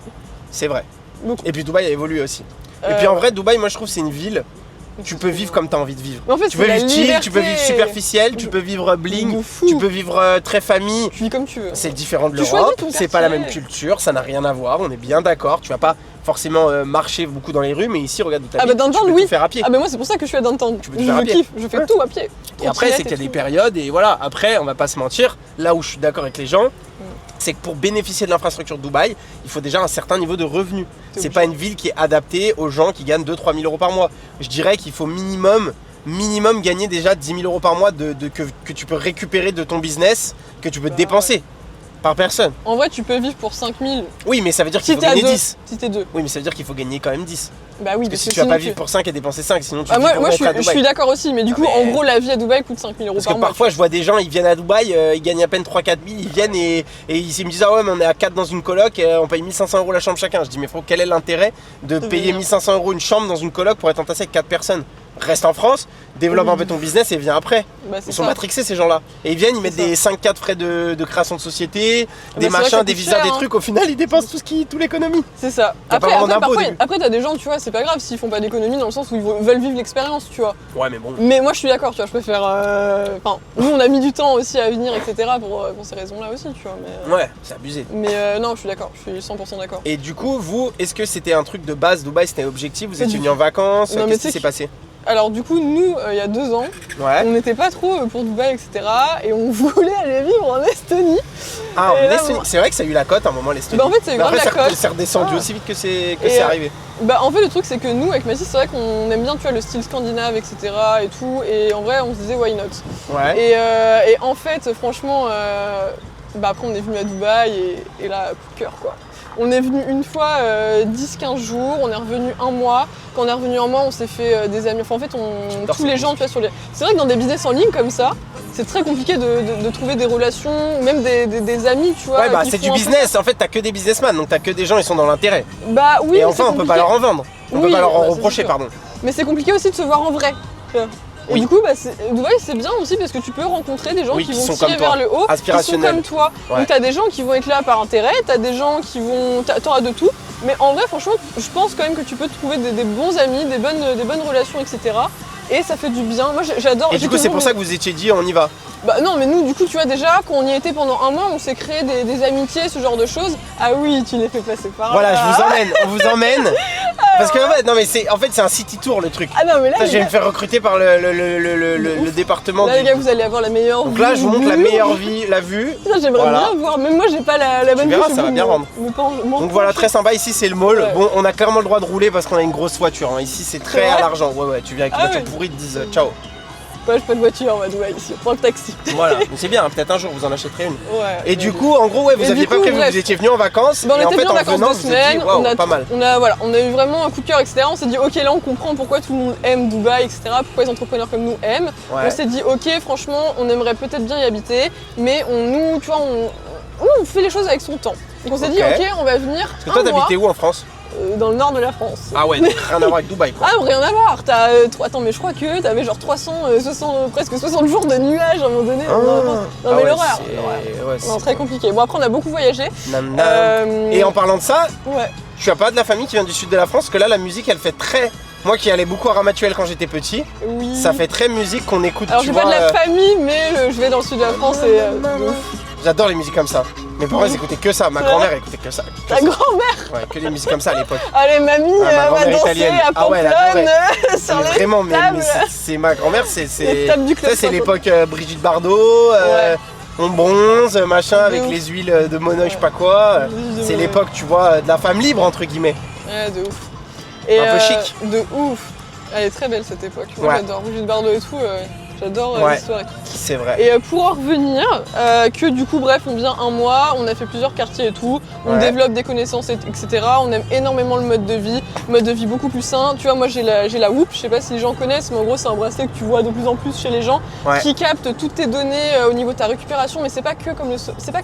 C'est vrai. Donc, Et puis Dubaï a évolué aussi. Et puis en vrai, Dubaï, moi je trouve c'est une ville. Tu peux vivre comme tu as envie de vivre. Mais en fait, Tu peux c'est la vivre chill, tu peux vivre liberté. superficiel, tu peux vivre bling, De fou. tu peux vivre très famille. Tu vis comme tu veux. C'est différent de Tu choisis l'Europe, ton c'est pas la quartier. même culture, ça n'a rien à voir, on est bien d'accord. Tu vas pas forcément marcher beaucoup dans les rues, mais ici, regarde où Ah t'habites, bah tu Downtown, peux oui. tout faire à pied. Ah bah moi, c'est pour ça que je suis à Downtown. Tu peux te faire à Je pied. kiffe, je fais Ouais. tout à pied. Et après, c'est qu'il y a des périodes, et voilà, après, on va pas se mentir, là où je suis d'accord avec les gens, c'est que pour bénéficier de l'infrastructure de Dubaï, il faut déjà un certain niveau de revenus. T'es C'est obligé. pas une ville qui est adaptée aux gens qui gagnent 2-3 000 euros par mois. Je dirais qu'il faut minimum gagner déjà 10 000 euros par mois que tu peux récupérer de ton business, que tu peux Bah dépenser par personne. En vrai, tu peux vivre pour 5000 Oui, mais ça veut dire qu'il si faut t'es à gagner 2. 10. Si t'es 2. Oui, mais ça veut dire qu'il faut gagner quand même 10. Bah oui, Parce que si tu sinon vas pas vivre pour 5 et dépenser 5, sinon tu Ah, vis moi, pour moi être à je Dubaï. suis d'accord aussi, mais du coup, mais- en gros, la vie à Dubaï coûte 5000 euros Parce par que mois. parfois, je vois des gens, ils viennent à Dubaï, ils gagnent à peine 3-4 000, ils viennent et ils me disent ah ouais, mais on est à 4 dans une coloc, on paye 1500 euros la chambre chacun. Je dis mais frérot, quel est l'intérêt de payer venir. 1500 euros une chambre dans une coloc pour être entassé avec 4 personnes? Reste en France, développe un peu ton business et viens après. Bah, c'est Ils sont ça. matrixés ces gens-là. Et ils viennent, ils mettent C'est des 5-4 frais de création de société, c'est des vrai que machins, ça des coûte visas, cher, des hein. trucs. Au final, ils dépensent tout l'économie. C'est ça. T'as pas Après, vraiment d'impôt au parfois, début. après, t'as des gens, tu vois, c'est pas grave s'ils font pas d'économie dans le sens où ils veulent vivre l'expérience, tu vois. Ouais, mais bon. Mais moi, je suis d'accord, tu vois, je préfère. Enfin, nous, on a mis du temps aussi à venir, etc. pour ces raisons-là aussi, tu vois. Ouais, c'est abusé. Mais non, je suis d'accord, je suis 100% d'accord. Et du coup, vous, est-ce que c'était un truc de base, Dubaï, c'était un objectif? Vous Pas étiez du venus en vacances? Non, mais Qu'est-ce tu sais qui s'est passé? Alors, du coup, nous, il y a 2 ans, Ouais. on n'était pas trop pour Dubaï, etc. Et on voulait aller vivre en Estonie. Ah, Et en là, Estonie. bon. C'est vrai que ça a eu la cote à un moment, l'Estonie. Bah, en fait, ça a eu Mais grave après, la cote. c'est redescendu Ah. aussi vite que c'est Et, arrivé. Bah en fait le truc c'est que nous avec Mathis c'est vrai qu'on aime bien tu vois le style scandinave etc et tout et en vrai on se disait why not Ouais. et en fait franchement bah après on est venu à Dubaï et là coup de cœur quoi. On est venu une fois 10-15 jours, on est revenu un mois. Quand on est revenu un mois, on s'est fait des amis. Enfin, en fait, J'adore tous ces les gens, tu vois, sur les. C'est vrai que dans des business en ligne comme ça, c'est très compliqué de trouver des relations, même des amis, tu vois. Ouais, bah qui c'est font du un peu business. En fait, t'as que des businessmen, donc t'as que des gens, ils sont dans l'intérêt. ça. Bah oui. Et mais enfin, c'est on peut pas compliqué. leur en vendre. On peut Oui, pas leur en bah, c'est reprocher, sûr. pardon. Mais c'est compliqué aussi de se voir en vrai. tu vois. Et Oui. du coup, bah, Dubaï c'est bien aussi parce que tu peux rencontrer des gens Oui, qui qui vont sont tirer comme toi, vers le haut, qui sont aspirationnels. comme toi. Ouais. Donc t'as des gens qui vont être là par intérêt, t'as des gens qui vont. T'auras de tout. Mais en vrai, franchement, je pense quand même que tu peux trouver des bons amis, des bonnes relations, etc. Et ça fait du bien. Moi j'adore. Et du coup, c'est pour ça que vous étiez dit, on y va. Bah non, mais nous, du coup, tu vois, déjà, quand on y était pendant un mois, on s'est créé des amitiés, ce genre de choses. Ah oui, tu les fais passer par Voilà, là. je vous emmène, on vous emmène. Parce que non mais c'est un city tour le truc. Ah non, mais là, Ça, je les vais gars, me faire recruter par le département là, du... les gars, vous allez avoir la meilleure Donc vue. là, je vous montre la meilleure vie, la vue. Putain, j'aimerais Voilà. bien voir. Même moi, j'ai pas la bonne vue. verras, chez ça vous, va bien mais- rendre. mais pas en- Donc voilà, très sympa. Ici, c'est le mall. Ouais. Bon, on a clairement le droit de rouler parce qu'on a une grosse voiture. Hein. Ici, c'est très C'est à vrai l'argent. Ouais, tu viens avec une Ah voiture ouais. pourrie, ils te disent ciao. Ouais, j'ai pas de voiture, on va Dubaï ici. On prend le taxi. Voilà, mais c'est bien, hein, peut-être un jour vous en achèterez une. Ouais. Et du coup, en gros, ouais, vous Et aviez du pas coup, prévu, bref. vous étiez venus en vacances. Bah, on et en était fait, bien en en vacances venant, 2 vous vous êtes dit, semaines, waouh, pas mal. on a eu vraiment un coup de cœur, etc. On s'est dit, ok, là on comprend pourquoi tout le monde aime Dubaï, etc. Pourquoi les entrepreneurs comme nous aiment. Ouais. On s'est dit, ok, franchement, on aimerait peut-être bien y habiter, mais nous, tu vois, on fait les choses avec son temps. Donc on s'est dit, Ok. ok, on va venir Parce que toi, un mois t'habitais où en France? dans le nord de la France. Ah ouais, donc rien à voir avec Dubaï quoi. Ah, rien à voir. Attends, mais je crois que t'avais genre 360, presque 60 jours de nuages à un moment donné. Non, mais ouais, l'horreur. ouais, Non, très compliqué. Bon, après, on a beaucoup voyagé. Nam, nam. Et en parlant de ça, Ouais. tu as pas de la famille qui vient du sud de la France? Parce que là, la musique, elle fait très Moi qui allais beaucoup à Ramatuelle quand j'étais petit, Oui. ça fait très musique qu'on écoute. Alors tu j'ai vois, pas de la famille, mais je vais dans le sud de la France et de ouf. J'adore les musiques comme ça. Mes parents ils écoutaient que ça, ma grand-mère écoutait que ça. Ta grand-mère. Ouais, que des musiques comme ça à l'époque. Allez mamie, ma va grand-mère danser italienne. à Ah ouais, elle Pamplonne adorait. sur Mais les vraiment, mais tables. c'est ma grand-mère, Les c'est tables du club ça, c'est Saint-Antoine. l'époque Brigitte Bardot, on bronze, machin, avec ouf. les huiles de Mono, je sais pas quoi. De C'est Mono. l'époque, tu vois, de la femme libre entre guillemets. Ouais, de ouf. Et, Un peu chic. De ouf. Elle est très belle cette époque. Moi Ouais. j'adore Brigitte Bardot et tout. J'adore Ouais. l'histoire et tout. C'est vrai. Et pour en revenir, que du coup, bref, on vient un mois, on a fait plusieurs quartiers et tout, on Ouais. développe des connaissances, etc. On aime énormément le mode de vie beaucoup plus sain. Tu vois, moi j'ai la Whoop, je sais pas si les gens connaissent, mais en gros, c'est un bracelet que tu vois de plus en plus chez les gens, Ouais. qui capte toutes tes données au niveau de ta récupération, mais c'est pas que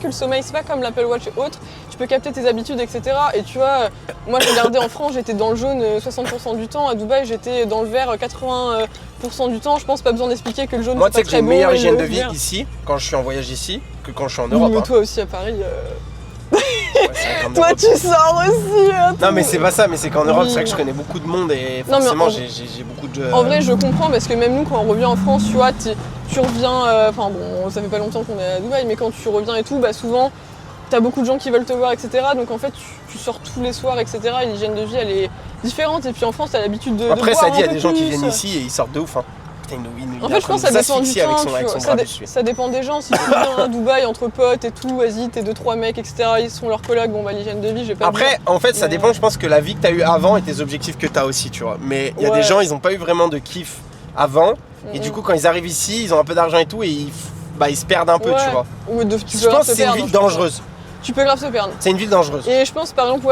le sommeil, c'est pas comme l'Apple Watch et autres. Tu peux capter tes habitudes, etc. Et tu vois, moi j'ai regardé en France, j'étais dans le jaune 60% du temps, à Dubaï j'étais dans le vert 80% du temps. Je pense pas besoin d'expliquer que le jaune Moi, c'est tu sais pas que très j'ai une bon. meilleure et hygiène le de vie vert. ici, quand je suis en voyage ici, que quand je suis en Oui, Europe. mais hein. toi aussi à Paris. Ouais, c'est vrai qu'en Toi Europe- tu sors aussi. Non, mais c'est pas ça, mais c'est qu'en Europe, Oui. c'est vrai que je connais beaucoup de monde et Non, mais forcément, en- j'ai beaucoup de. En vrai, je comprends parce que même nous, quand on revient en France, tu vois, tu reviens. Enfin bon, ça fait pas longtemps qu'on est à Dubaï, mais quand tu reviens et tout, bah souvent, t'as beaucoup de gens qui veulent te voir, etc. Donc en fait, tu sors tous les soirs, etc. Et l'hygiène de vie, elle est différente. Et puis en France, t'as l'habitude de. Après, de ça boire dit, il y a un peu des gens qui plus. viennent ici et ils sortent de ouf. Hein. Putain, il En fait, je pense que ça dépend du temps. avec tu son vois. bras dessus. Ça dépend des gens. Si tu viens à Dubaï entre potes et tout, vas-y, t'es 2-3 mecs, etc. Ils sont leurs collègues. Bon, bah, l'hygiène de vie, j'ai pas. Après, en fait, ça Mais- dépend, je pense que la vie que t'as eu avant et tes objectifs que t'as aussi, tu vois. Mais il y a Ouais. des gens, ils ont pas eu vraiment de kiff avant. Et Mhm. du coup, quand ils arrivent ici, ils ont un peu d'argent et tout, et ils se perdent un peu, Ouais. tu vois. Ou tu Je peux grave pense te que c'est une perdre, ville je pense. dangereuse. Tu peux grave se perdre. C'est une ville dangereuse. Et je pense par exemple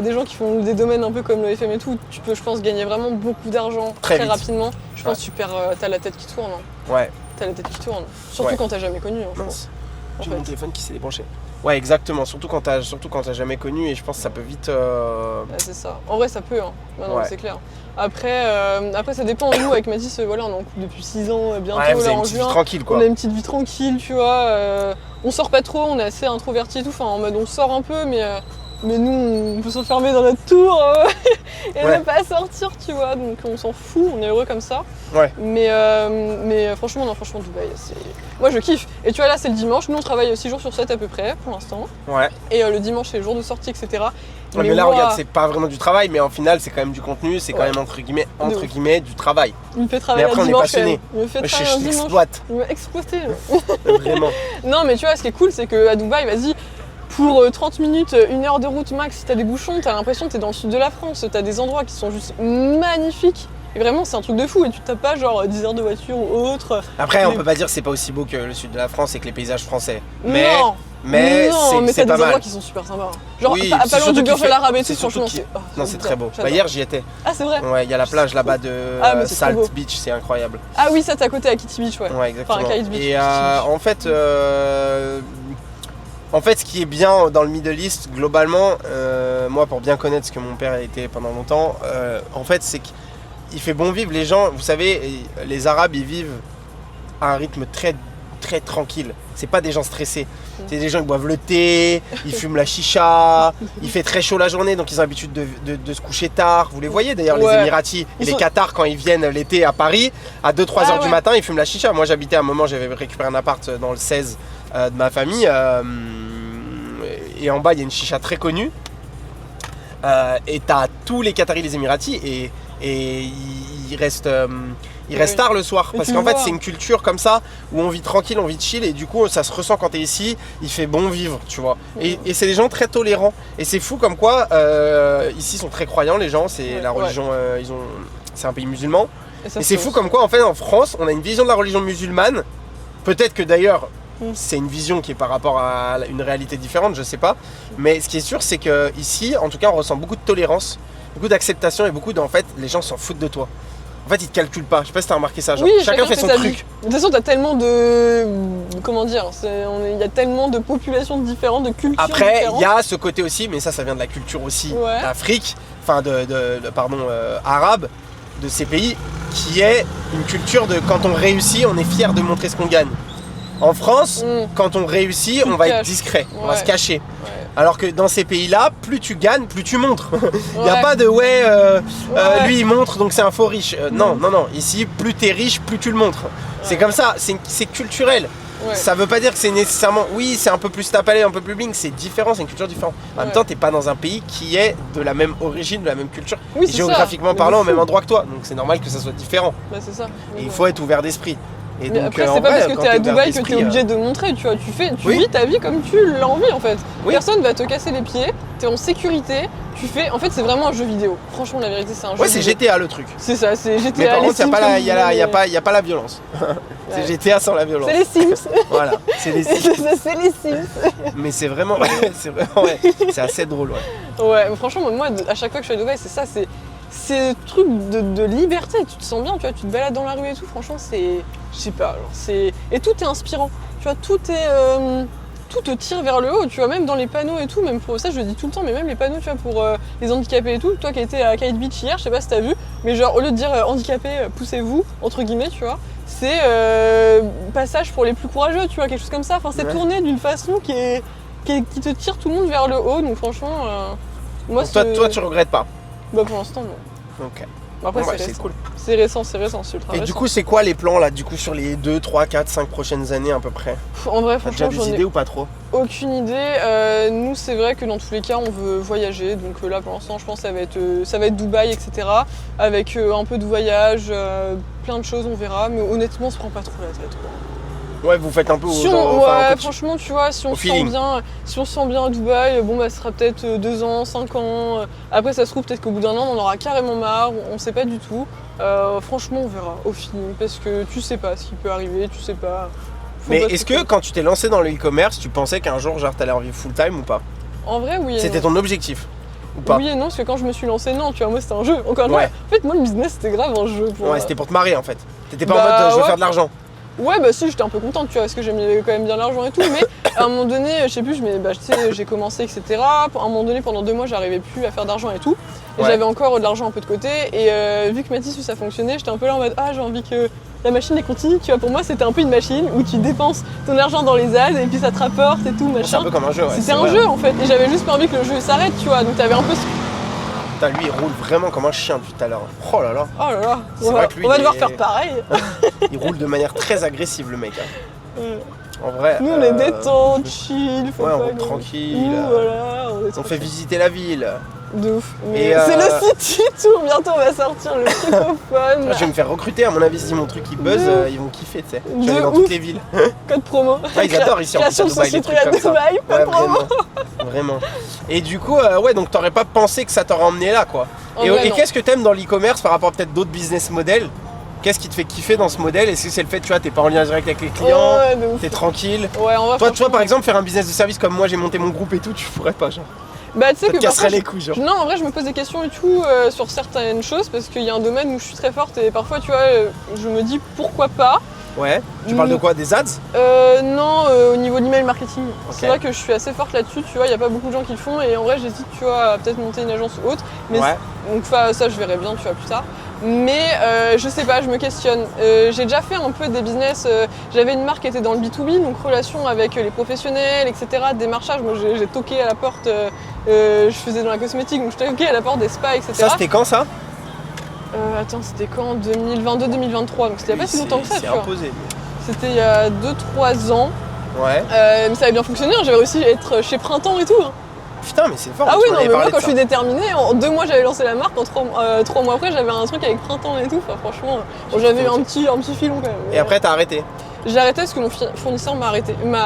des gens qui font des domaines un peu comme le FM et tout, tu peux je pense gagner vraiment beaucoup d'argent Très très vite. rapidement. Je pense Ouais. que tu perds, t'as la tête qui tourne. Hein. Ouais. T'as la tête qui tourne. Surtout Ouais. quand t'as jamais connu, hein, je pense. Mince. En J'ai fait. mon téléphone qui s'est débranché. Ouais, exactement. Surtout quand t'as jamais connu, et je pense que ça peut vite. Ouais, c'est ça. En vrai ça peut, hein. Non, Ouais. c'est clair. Après ça dépend. Nous avec Mathis, voilà, on est en couple depuis 6 ans bientôt Ouais, vous là avez une en petite vie juin. tranquille, quoi. On a une petite vie tranquille, tu vois. On sort pas trop, on est assez introvertis et tout. Enfin, en mode on sort un peu, mais nous, on peut s'enfermer dans notre tour et Ouais. ne pas sortir, tu vois. Donc on s'en fout, on est heureux comme ça. Ouais. Mais franchement, non, franchement, Dubaï, c'est. Moi, je kiffe. Et tu vois, là, c'est le dimanche. Nous, on travaille 6 jours sur 7 à peu près pour l'instant. Ouais. Et le dimanche, c'est le jour de sortie, etc. Ouais, mais là, moi, regarde, c'est pas vraiment du travail, mais en final, c'est quand même du contenu, c'est quand Ouais. même entre ouf. guillemets du travail. il me fait travailler après, un on est dimanche. passionné. quand même. Il me fait Je travailler un dimanche. t'exploite, Il m'a exploité. vraiment. Non, mais tu vois, ce qui est cool, c'est qu'à Dubaï, vas-y, pour 30 minutes, 1 heure de route max, si t'as des bouchons, t'as l'impression que t'es dans le sud de la France. T'as des endroits qui sont juste magnifiques. Et vraiment, c'est un truc de fou. Et tu tapes pas genre 10 heures de voiture ou autre. Après, on Mais- peut pas dire que c'est pas aussi beau que le sud de la France et que les paysages français. Non, Mais non, mais c'est t'as des pas endroits mal. qui sont super sympas. Genre, Oui, pas c'est loin du surtout Burj qu'il fait- Al Arab et tout, c'est surtout franchement, qu'il- c'est. Non, c'est très beau. Bah, j'adore. hier, j'y étais. Ah, c'est vrai. Ouais, il y a la plage là-bas de Ah, mais c'est trop Salt beau. Beach, c'est incroyable. Ah oui, ça, t'es à côté à Kitty Beach, ouais. Ouais, exactement. Enfin, à Kite Beach, Et Kitty Beach. en fait, ce qui est bien dans le Middle East, globalement, moi pour bien connaître ce que mon père a été pendant longtemps, en fait, c'est qu'il fait bon vivre. Les gens, vous savez, les Arabes, ils vivent à un rythme très très tranquille. C'est pas des gens stressés. C'est des gens qui boivent le thé, ils fument la chicha, il fait très chaud la journée, donc ils ont l'habitude de se coucher tard. Vous les voyez d'ailleurs, Ouais. les Émiratis et Ils les sont- Qatars, quand ils viennent l'été à Paris, à 2-3 Ah heures du ouais. matin, ils fument la chicha. Moi j'habitais à un moment, j'avais récupéré un appart dans le 16 de ma famille, et en bas il y a une chicha très connue. Et t'as tous les Qataris, les Émiratis, et ils restent Oui. tard le soir. Mais Parce tu qu'en le fait, vois. c'est une culture comme ça où on vit tranquille, on vit chill, et du coup, ça se ressent quand t'es ici. Il fait bon vivre, tu vois. Et c'est des gens très tolérants. Et c'est fou comme quoi, ici, ils sont très croyants, les gens. C'est Ouais, la religion, c'est un pays musulman. ça Et se c'est fait fou aussi. comme quoi, en fait, en France, on a une vision de la religion musulmane. Peut-être que d'ailleurs, Mm. c'est une vision qui est par rapport à une réalité différente, je sais pas. Mais ce qui est sûr, c'est que ici, en tout cas, on ressent beaucoup de tolérance, beaucoup d'acceptation et beaucoup en fait, les gens s'en foutent de toi. En fait, ils te calculent pas. Je sais pas si t'as remarqué ça. Genre, Oui, chacun fait son sa truc. vie. De toute façon, t'as tellement de. Comment dire, il y a tellement de populations différentes, de cultures Après, différentes. il y a ce côté aussi, mais ça vient de la culture aussi Ouais. d'Afrique, enfin arabe, de ces pays, qui est une culture de quand on réussit, on est fier de montrer ce qu'on gagne. En France, Mm. quand on réussit, Tu on te va être caches. discret, on va Ouais. se cacher. Ouais. Alors que dans ces pays-là, plus tu gagnes, plus tu montres. Il n'y a Ouais. pas de Ouais. lui il montre donc c'est un faux riche. Non. Ici, plus t'es riche, plus tu le montres. C'est comme ça, c'est culturel. Ouais. Ça veut pas dire que c'est nécessairement. Oui, c'est un peu plus tape-à-l'œil, un peu plus bling, c'est différent, c'est une culture différente. En même Ouais. temps, t'es pas dans un pays qui est de la même origine, de la même culture, Oui, c'est géographiquement ça. parlant, au Mais même fou. endroit que toi. Donc c'est normal que ça soit différent. Bah, c'est ça. Et il faut être ouvert d'esprit. Et Mais donc, après, en c'est pas vrai, parce que quand t'es à ouvert Dubaï que t'es d'esprit, obligé de montrer, tu vois. Tu Oui. vis ta vie comme tu l'as envie en fait. Oui. Personne va te casser les pieds, t'es en sécurité, tu fais. En fait, c'est vraiment un jeu vidéo. Franchement, la vérité, c'est un jeu Ouais, c'est vidéo. GTA le truc. C'est ça, c'est GTA. Mais par les contre, il Sims, n'y a, comme y a, la- tu y a, dis, pas- y a pas la violence. C'est Ouais. GTA sans la violence. C'est les Sims. Voilà, c'est les C'est les Sims. Mais c'est vraiment, ouais, c'est assez drôle, ouais. Ouais, mais franchement, moi, à chaque fois que je suis à Dubaï, c'est ça, c'est le truc de liberté. Tu te sens bien, tu vois, tu te balades dans la rue et tout. Franchement, c'est, je sais pas, genre, c'est et tout est inspirant. Tu vois, tout te tire vers le haut. Tu vois, même dans les panneaux et tout, même pour ça, je le dis tout le temps, mais même les panneaux, tu vois, pour les handicapés et tout. Toi qui as été à Kite Beach hier, je sais pas si t'as vu, mais genre au lieu de dire handicapés, poussez-vous entre guillemets, tu vois. C'est passage pour les plus courageux, tu vois, quelque chose comme ça. Enfin, c'est Ouais. tourné d'une façon qui te tire tout le monde vers le haut. Donc franchement, moi, Donc toi, tu regrettes pas. bah pour l'instant non. Ok. Bah, après Bon, bah, c'est c'est récent. cool. C'est récent, c'est ultra Et récent. du coup, c'est quoi les plans là, du coup, sur les 2, 3, 4, 5 prochaines années à peu près? En vrai, T'as déjà franchement, j'en des ai idées ou pas trop? aucune idée. Nous, c'est vrai que dans tous les cas, on veut voyager. Donc là, pour l'instant, je pense que ça va être Dubaï, etc. Avec un peu de voyage, plein de choses, on verra. Mais honnêtement, on se prend pas trop la tête, quoi. Ouais, vous faites un peu Si au genre, on, enfin, ouais, un peu- franchement, tu vois, si on au se sent feeling. bien, à Dubaï, bon bah ce sera peut-être 2 ans, 5 ans. Après, ça se trouve peut-être qu'au bout d'un an, on en aura carrément marre. On sait pas du tout. Franchement, on verra au feeling, parce que tu sais pas ce qui peut arriver, tu sais pas. Faut Mais pas est-ce trop- que quand tu t'es lancé dans le e-commerce, tu pensais qu'un jour, genre, t'allais en vivre full time ou pas? En vrai, oui. Et C'était non. ton objectif ou pas? Oui et non, parce que quand je me suis lancée, non, tu vois, moi c'était un jeu. Encore une fois, Ouais. en fait, moi le business c'était grave un jeu. Pour, Ouais, c'était pour te marier en fait. T'étais pas Bah, en mode je veux ouais. faire de l'argent. Ouais, bah si, j'étais un peu contente, tu vois, parce que j'aimais quand même bien l'argent et tout, mais à un moment donné, je sais plus, tu sais, j'ai commencé, etc. À un moment donné, pendant 2 mois, j'arrivais plus à faire d'argent et tout. Et Ouais. j'avais encore de l'argent un peu de côté, et vu que Mathis, ça fonctionnait, j'étais un peu là en mode, ah, j'ai envie que la machine est continue, tu vois, pour moi, c'était un peu une machine où tu dépenses ton argent dans les ads, et puis ça te rapporte et tout, C'est machin. un peu comme un jeu, ouais. C'était c'est un vrai. jeu en fait, et j'avais juste pas envie que le jeu s'arrête, tu vois, donc t'avais un peu ce... Putain, lui, il roule vraiment comme un chien depuis tout à l'heure. Oh là là. Oh là là, C'est on vrai va, que lui, on va il devoir est- faire pareil. Il roule de manière très agressive, le mec. Hein. Ouais. En vrai. Nous on est détente, chill, faut Ouais, on pas roule grand- tranquille. Nous, voilà, on est On fait tranquille. visiter la ville. De ouf. Mais Et, c'est le City Tour, bientôt on va sortir le francophone. Ah, je vais me faire recruter, à mon avis, si mon truc il buzz, De ils vont kiffer, tu sais. De Je vais aller dans ouf. toutes les villes. Code promo. Ah, ils adorent ici en plus à Création de Dubaï, les société trucs à comme ça. Dubaï, Ouais, code promo. vraiment. Vraiment. Et du coup, ouais, donc t'aurais pas pensé que ça t'aurait emmené là, quoi. En Et, vrai, et non. qu'est-ce que t'aimes dans l'e-commerce par rapport à peut-être d'autres business models? Qu'est-ce qui te fait kiffer dans ce modèle? Est-ce que c'est le fait, tu vois, t'es pas en lien direct avec les clients, Ouais, de ouf. t'es tranquille? Ouais, on va Toi, tu vois, par exemple, faire un business de service comme moi, j'ai monté mon groupe et tout, tu pourrais pas, genre. Bah, tu sais Ça te que parfois, casserait les couilles, genre. Non, en vrai, je me pose des questions et tout sur certaines choses parce qu'il y a un domaine où je suis très forte et parfois, tu vois, je me dis pourquoi pas. Ouais. Tu parles de quoi? Des ads? Non, au niveau de l'email marketing. Ok. C'est vrai que je suis assez forte là-dessus, tu vois, il n'y a pas beaucoup de gens qui le font et en vrai, j'hésite, tu vois, à peut-être monter une agence ou autre. Mais Ouais. donc ça, je verrai bien, tu vois, plus tard. Mais je sais pas, je me questionne. J'ai déjà fait un peu des business. J'avais une marque qui était dans le B2B, donc relation avec les professionnels, etc. Démarchage. Moi, j'ai toqué à la porte. Je faisais dans la cosmétique, donc je toquais à la porte des spas, etc. Ça, c'était quand ça? Attends, c'était quand? 2022-2023. Donc c'était il y a pas si longtemps que ça, tu C'est vois. imposé. C'était il y a 2-3 ans. Ouais. Mais ça avait bien fonctionné. Hein. J'avais réussi à être chez Printemps et tout. Hein. Putain, mais c'est fort. Ah tu oui, m'en non, avais mais moi parlé quand de je suis ça. déterminée, en 2 mois j'avais lancé la marque, en 3 mois après j'avais un truc avec Printemps et tout. Enfin, franchement, bon, j'avais eu un petit filon quand même. Et après, t'as arrêté. J'ai arrêté parce que mon fournisseur m'a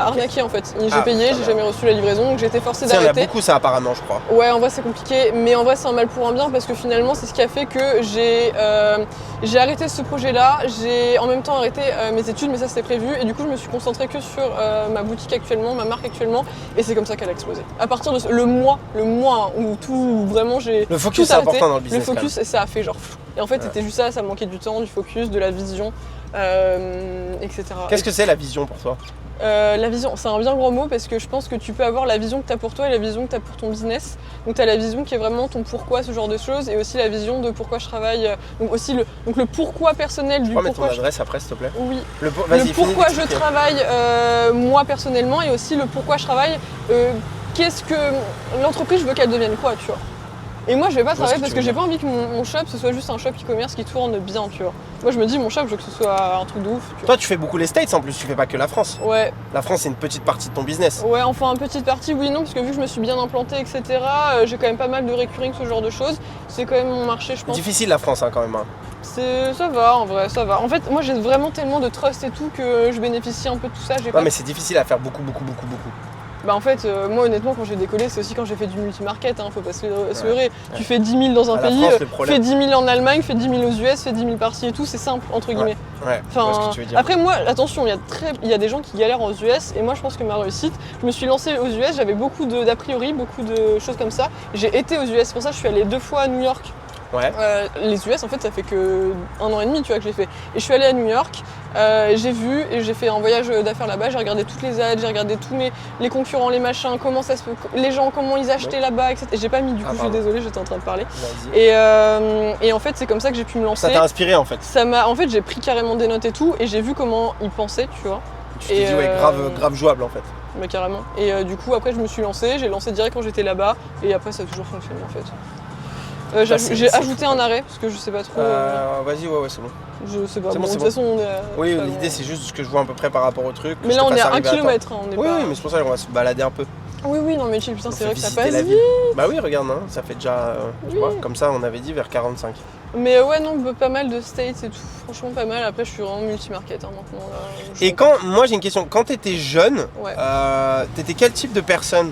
arnaqué en fait. J'ai Ah, payé, putain, j'ai jamais reçu la livraison, donc j'ai été forcée Tu sais, on a d'arrêter. beaucoup ça apparemment, je crois. Ouais, en vrai c'est compliqué, mais en vrai c'est un mal pour un bien parce que finalement c'est ce qui a fait que j'ai arrêté ce projet-là. J'ai en même temps arrêté mes études, mais ça c'était prévu. Et du coup je me suis concentrée que sur ma boutique actuellement, ma marque actuellement, et c'est comme ça qu'elle a explosé. À partir de le mois où tout vraiment j'ai Le focus, tout c'est arrêté, important dans le business, Le focus, et ça a fait genre. Et en fait c'était juste ça me manquait du temps, du focus, de la vision, etc. Qu'est-ce que c'est la vision pour toi? La vision, c'est un bien grand mot parce que je pense que tu peux avoir la vision que tu as pour toi et la vision que tu as pour ton business. Donc tu as la vision qui est vraiment ton pourquoi, ce genre de choses, et aussi la vision de pourquoi je travaille. Donc aussi le pourquoi personnel Tu du peux mettre ton pourquoi adresse après, s'il te plaît? Oui. Vas-y, Le finis pourquoi je d'expliquer. travaille moi personnellement, et aussi le pourquoi je travaille qu'est-ce que l'entreprise, je veux qu'elle devienne quoi, tu vois. Et moi, je vais pas travailler parce que j'ai dire. pas envie que mon shop ce soit juste un shop e-commerce qui tourne bien, tu vois. Moi, je me dis, mon shop, je veux que ce soit un truc de ouf, tu vois. Toi, tu fais beaucoup les States en plus, tu fais pas que la France. Ouais, La France, c'est une petite partie de ton business. ouais, enfin, une petite partie, oui, non, parce que vu que je me suis bien implantée, etc., j'ai quand même pas mal de recurring, ce genre de choses. C'est quand même mon marché, je pense. Difficile la France, hein, quand même. Hein. Ça va, en vrai, ça va. En fait, moi, j'ai vraiment tellement de trust et tout que je bénéficie un peu de tout ça. Non, mais c'est difficile à faire beaucoup. Bah en fait, moi honnêtement quand j'ai décollé c'est aussi quand j'ai fait du multimarket, hein, faut pas se leurrer. Tu fais 10 000 dans un pays, fais 10 000 en Allemagne, fais 10 000 aux US, fais 10 000 par-ci et tout, c'est simple entre guillemets. Ouais, je vois ce que tu veux dire. Après moi, attention, il y a des gens qui galèrent aux US et moi je pense que ma réussite, je me suis lancée aux US, j'avais beaucoup d'a priori, beaucoup de choses comme ça. J'ai été aux US, c'est pour ça que je suis allée 2 fois à New York. Ouais. Les US en fait ça fait que 1 an et demi tu vois que j'ai fait. Et je suis allée à New York, j'ai vu et j'ai fait un voyage d'affaires là-bas, j'ai regardé toutes les ads, j'ai regardé tous les concurrents, les machins, comment ça se les gens, comment ils achetaient là-bas, etc. Et j'ai pas mis du coup, je suis désolée, j'étais en train de parler. Et en fait c'est comme ça que j'ai pu me lancer. Ça t'a inspiré en fait. En fait j'ai pris carrément des notes et tout et j'ai vu comment ils pensaient, tu vois. Tu t'es dit ouais grave jouable en fait. Bah carrément. Et du coup après je me suis lancée, j'ai lancé direct quand j'étais là-bas et après ça a toujours fonctionné en fait. J'ai ajouté un arrêt parce que je sais pas trop. Vas-y, ouais, c'est bon. Je sais pas. C'est bon, de toute façon, on est. Oui, l'idée c'est juste ce que je vois à peu près par rapport au truc. Mais là, on est à 1 km. Hein, oui, mais c'est pour ça qu'on va se balader un peu. Oui, non, mais chill, putain, c'est vrai que ça passe vite. Bah oui, regarde, hein, ça fait déjà. Tu vois, comme ça, on avait dit vers 45. Mais ouais, non, pas mal de States et tout. Franchement, pas mal. Après, je suis vraiment multimarket hein, maintenant. Là, et moi, j'ai une question. Quand t'étais jeune, t'étais quel type de personne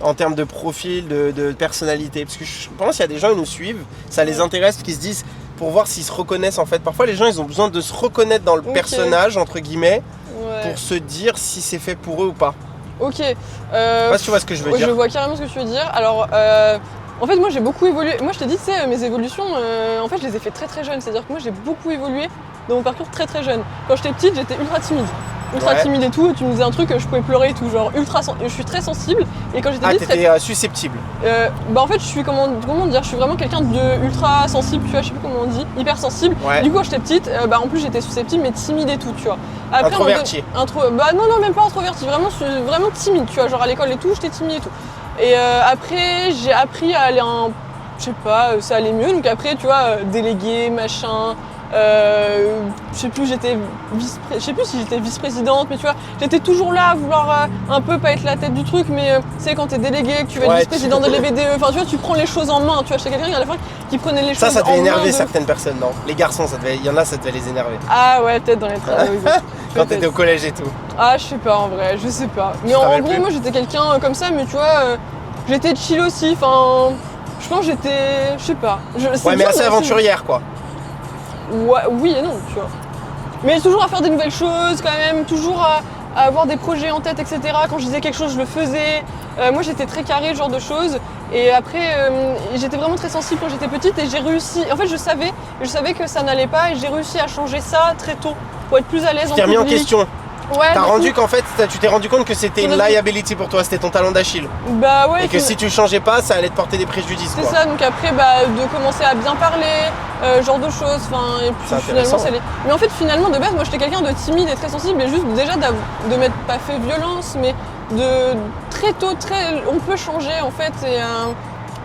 en termes de profil, de personnalité? Parce que je pense qu'il y a des gens qui nous suivent, ça les intéresse, qui se disent pour voir s'ils se reconnaissent en fait. Parfois les gens ils ont besoin de se reconnaître dans le personnage entre guillemets pour se dire si c'est fait pour eux ou pas. Ok. Je sais pas si tu vois ce que je veux dire. Je vois carrément ce que tu veux dire. Alors en fait moi j'ai beaucoup évolué. Moi je t'ai dit tu sais mes évolutions en fait je les ai fait très très jeune. C'est à dire que moi j'ai beaucoup évolué dans mon parcours très très jeune. Quand j'étais petite j'étais ultra timide timide et tout, tu me disais un truc, je pouvais pleurer et tout, genre je suis très sensible et quand j'étais petite... t'étais susceptible. Bah en fait je suis, comment dire, je suis vraiment quelqu'un de ultra sensible, tu vois, je sais plus comment on dit, hyper sensible. Du coup quand j'étais petite, bah en plus j'étais susceptible mais timide et tout, tu vois. Après, introverti. Bah non, même pas introverti, vraiment timide, tu vois, genre à l'école et tout, j'étais timide et tout. Et après j'ai appris à aller je sais pas, ça allait mieux, donc après tu vois, délégué, machin... je sais plus si j'étais vice-présidente, mais tu vois, j'étais toujours là à vouloir un peu pas être la tête du truc, mais tu sais quand t'es délégué, que tu vas être vice-présidente de l'EBDE, enfin tu vois, tu prends les choses en main, tu vois, j'étais quelqu'un à la fin qui prenait les choses en main. Ça devait énerver certaines personnes, non? Les garçons, il y en a, ça devait les énerver. Ah ouais, peut-être dans les travaux. Quand t'étais au collège et tout. Ah je sais pas en vrai, je sais pas. Mais en gros, moi j'étais quelqu'un comme ça, mais tu vois, j'étais chill aussi, enfin, je pense que j'étais, je sais pas. Ouais, mais assez aventurière quoi. Ouais, oui et non, tu vois. Mais toujours à faire des nouvelles choses quand même, toujours à avoir des projets en tête, etc. Quand je disais quelque chose, je le faisais. Moi, j'étais très carré, ce genre de choses. Et après, j'étais vraiment très sensible quand j'étais petite et j'ai réussi. En fait, je savais que ça n'allait pas et j'ai réussi à changer ça très tôt pour être plus à l'aise en public. Tu t'es remis en question. Ouais, tu t'es rendu compte que c'était une liability pour toi, c'était ton talon d'Achille. Bah ouais. Et que si tu changeais pas, ça allait te porter des préjudices. C'est ça, donc après de commencer à bien parler, genre de choses, enfin et puis finalement Mais en fait finalement de base moi j'étais quelqu'un de timide et très sensible et juste déjà de m'être pas fait violence mais de très tôt, on peut changer en fait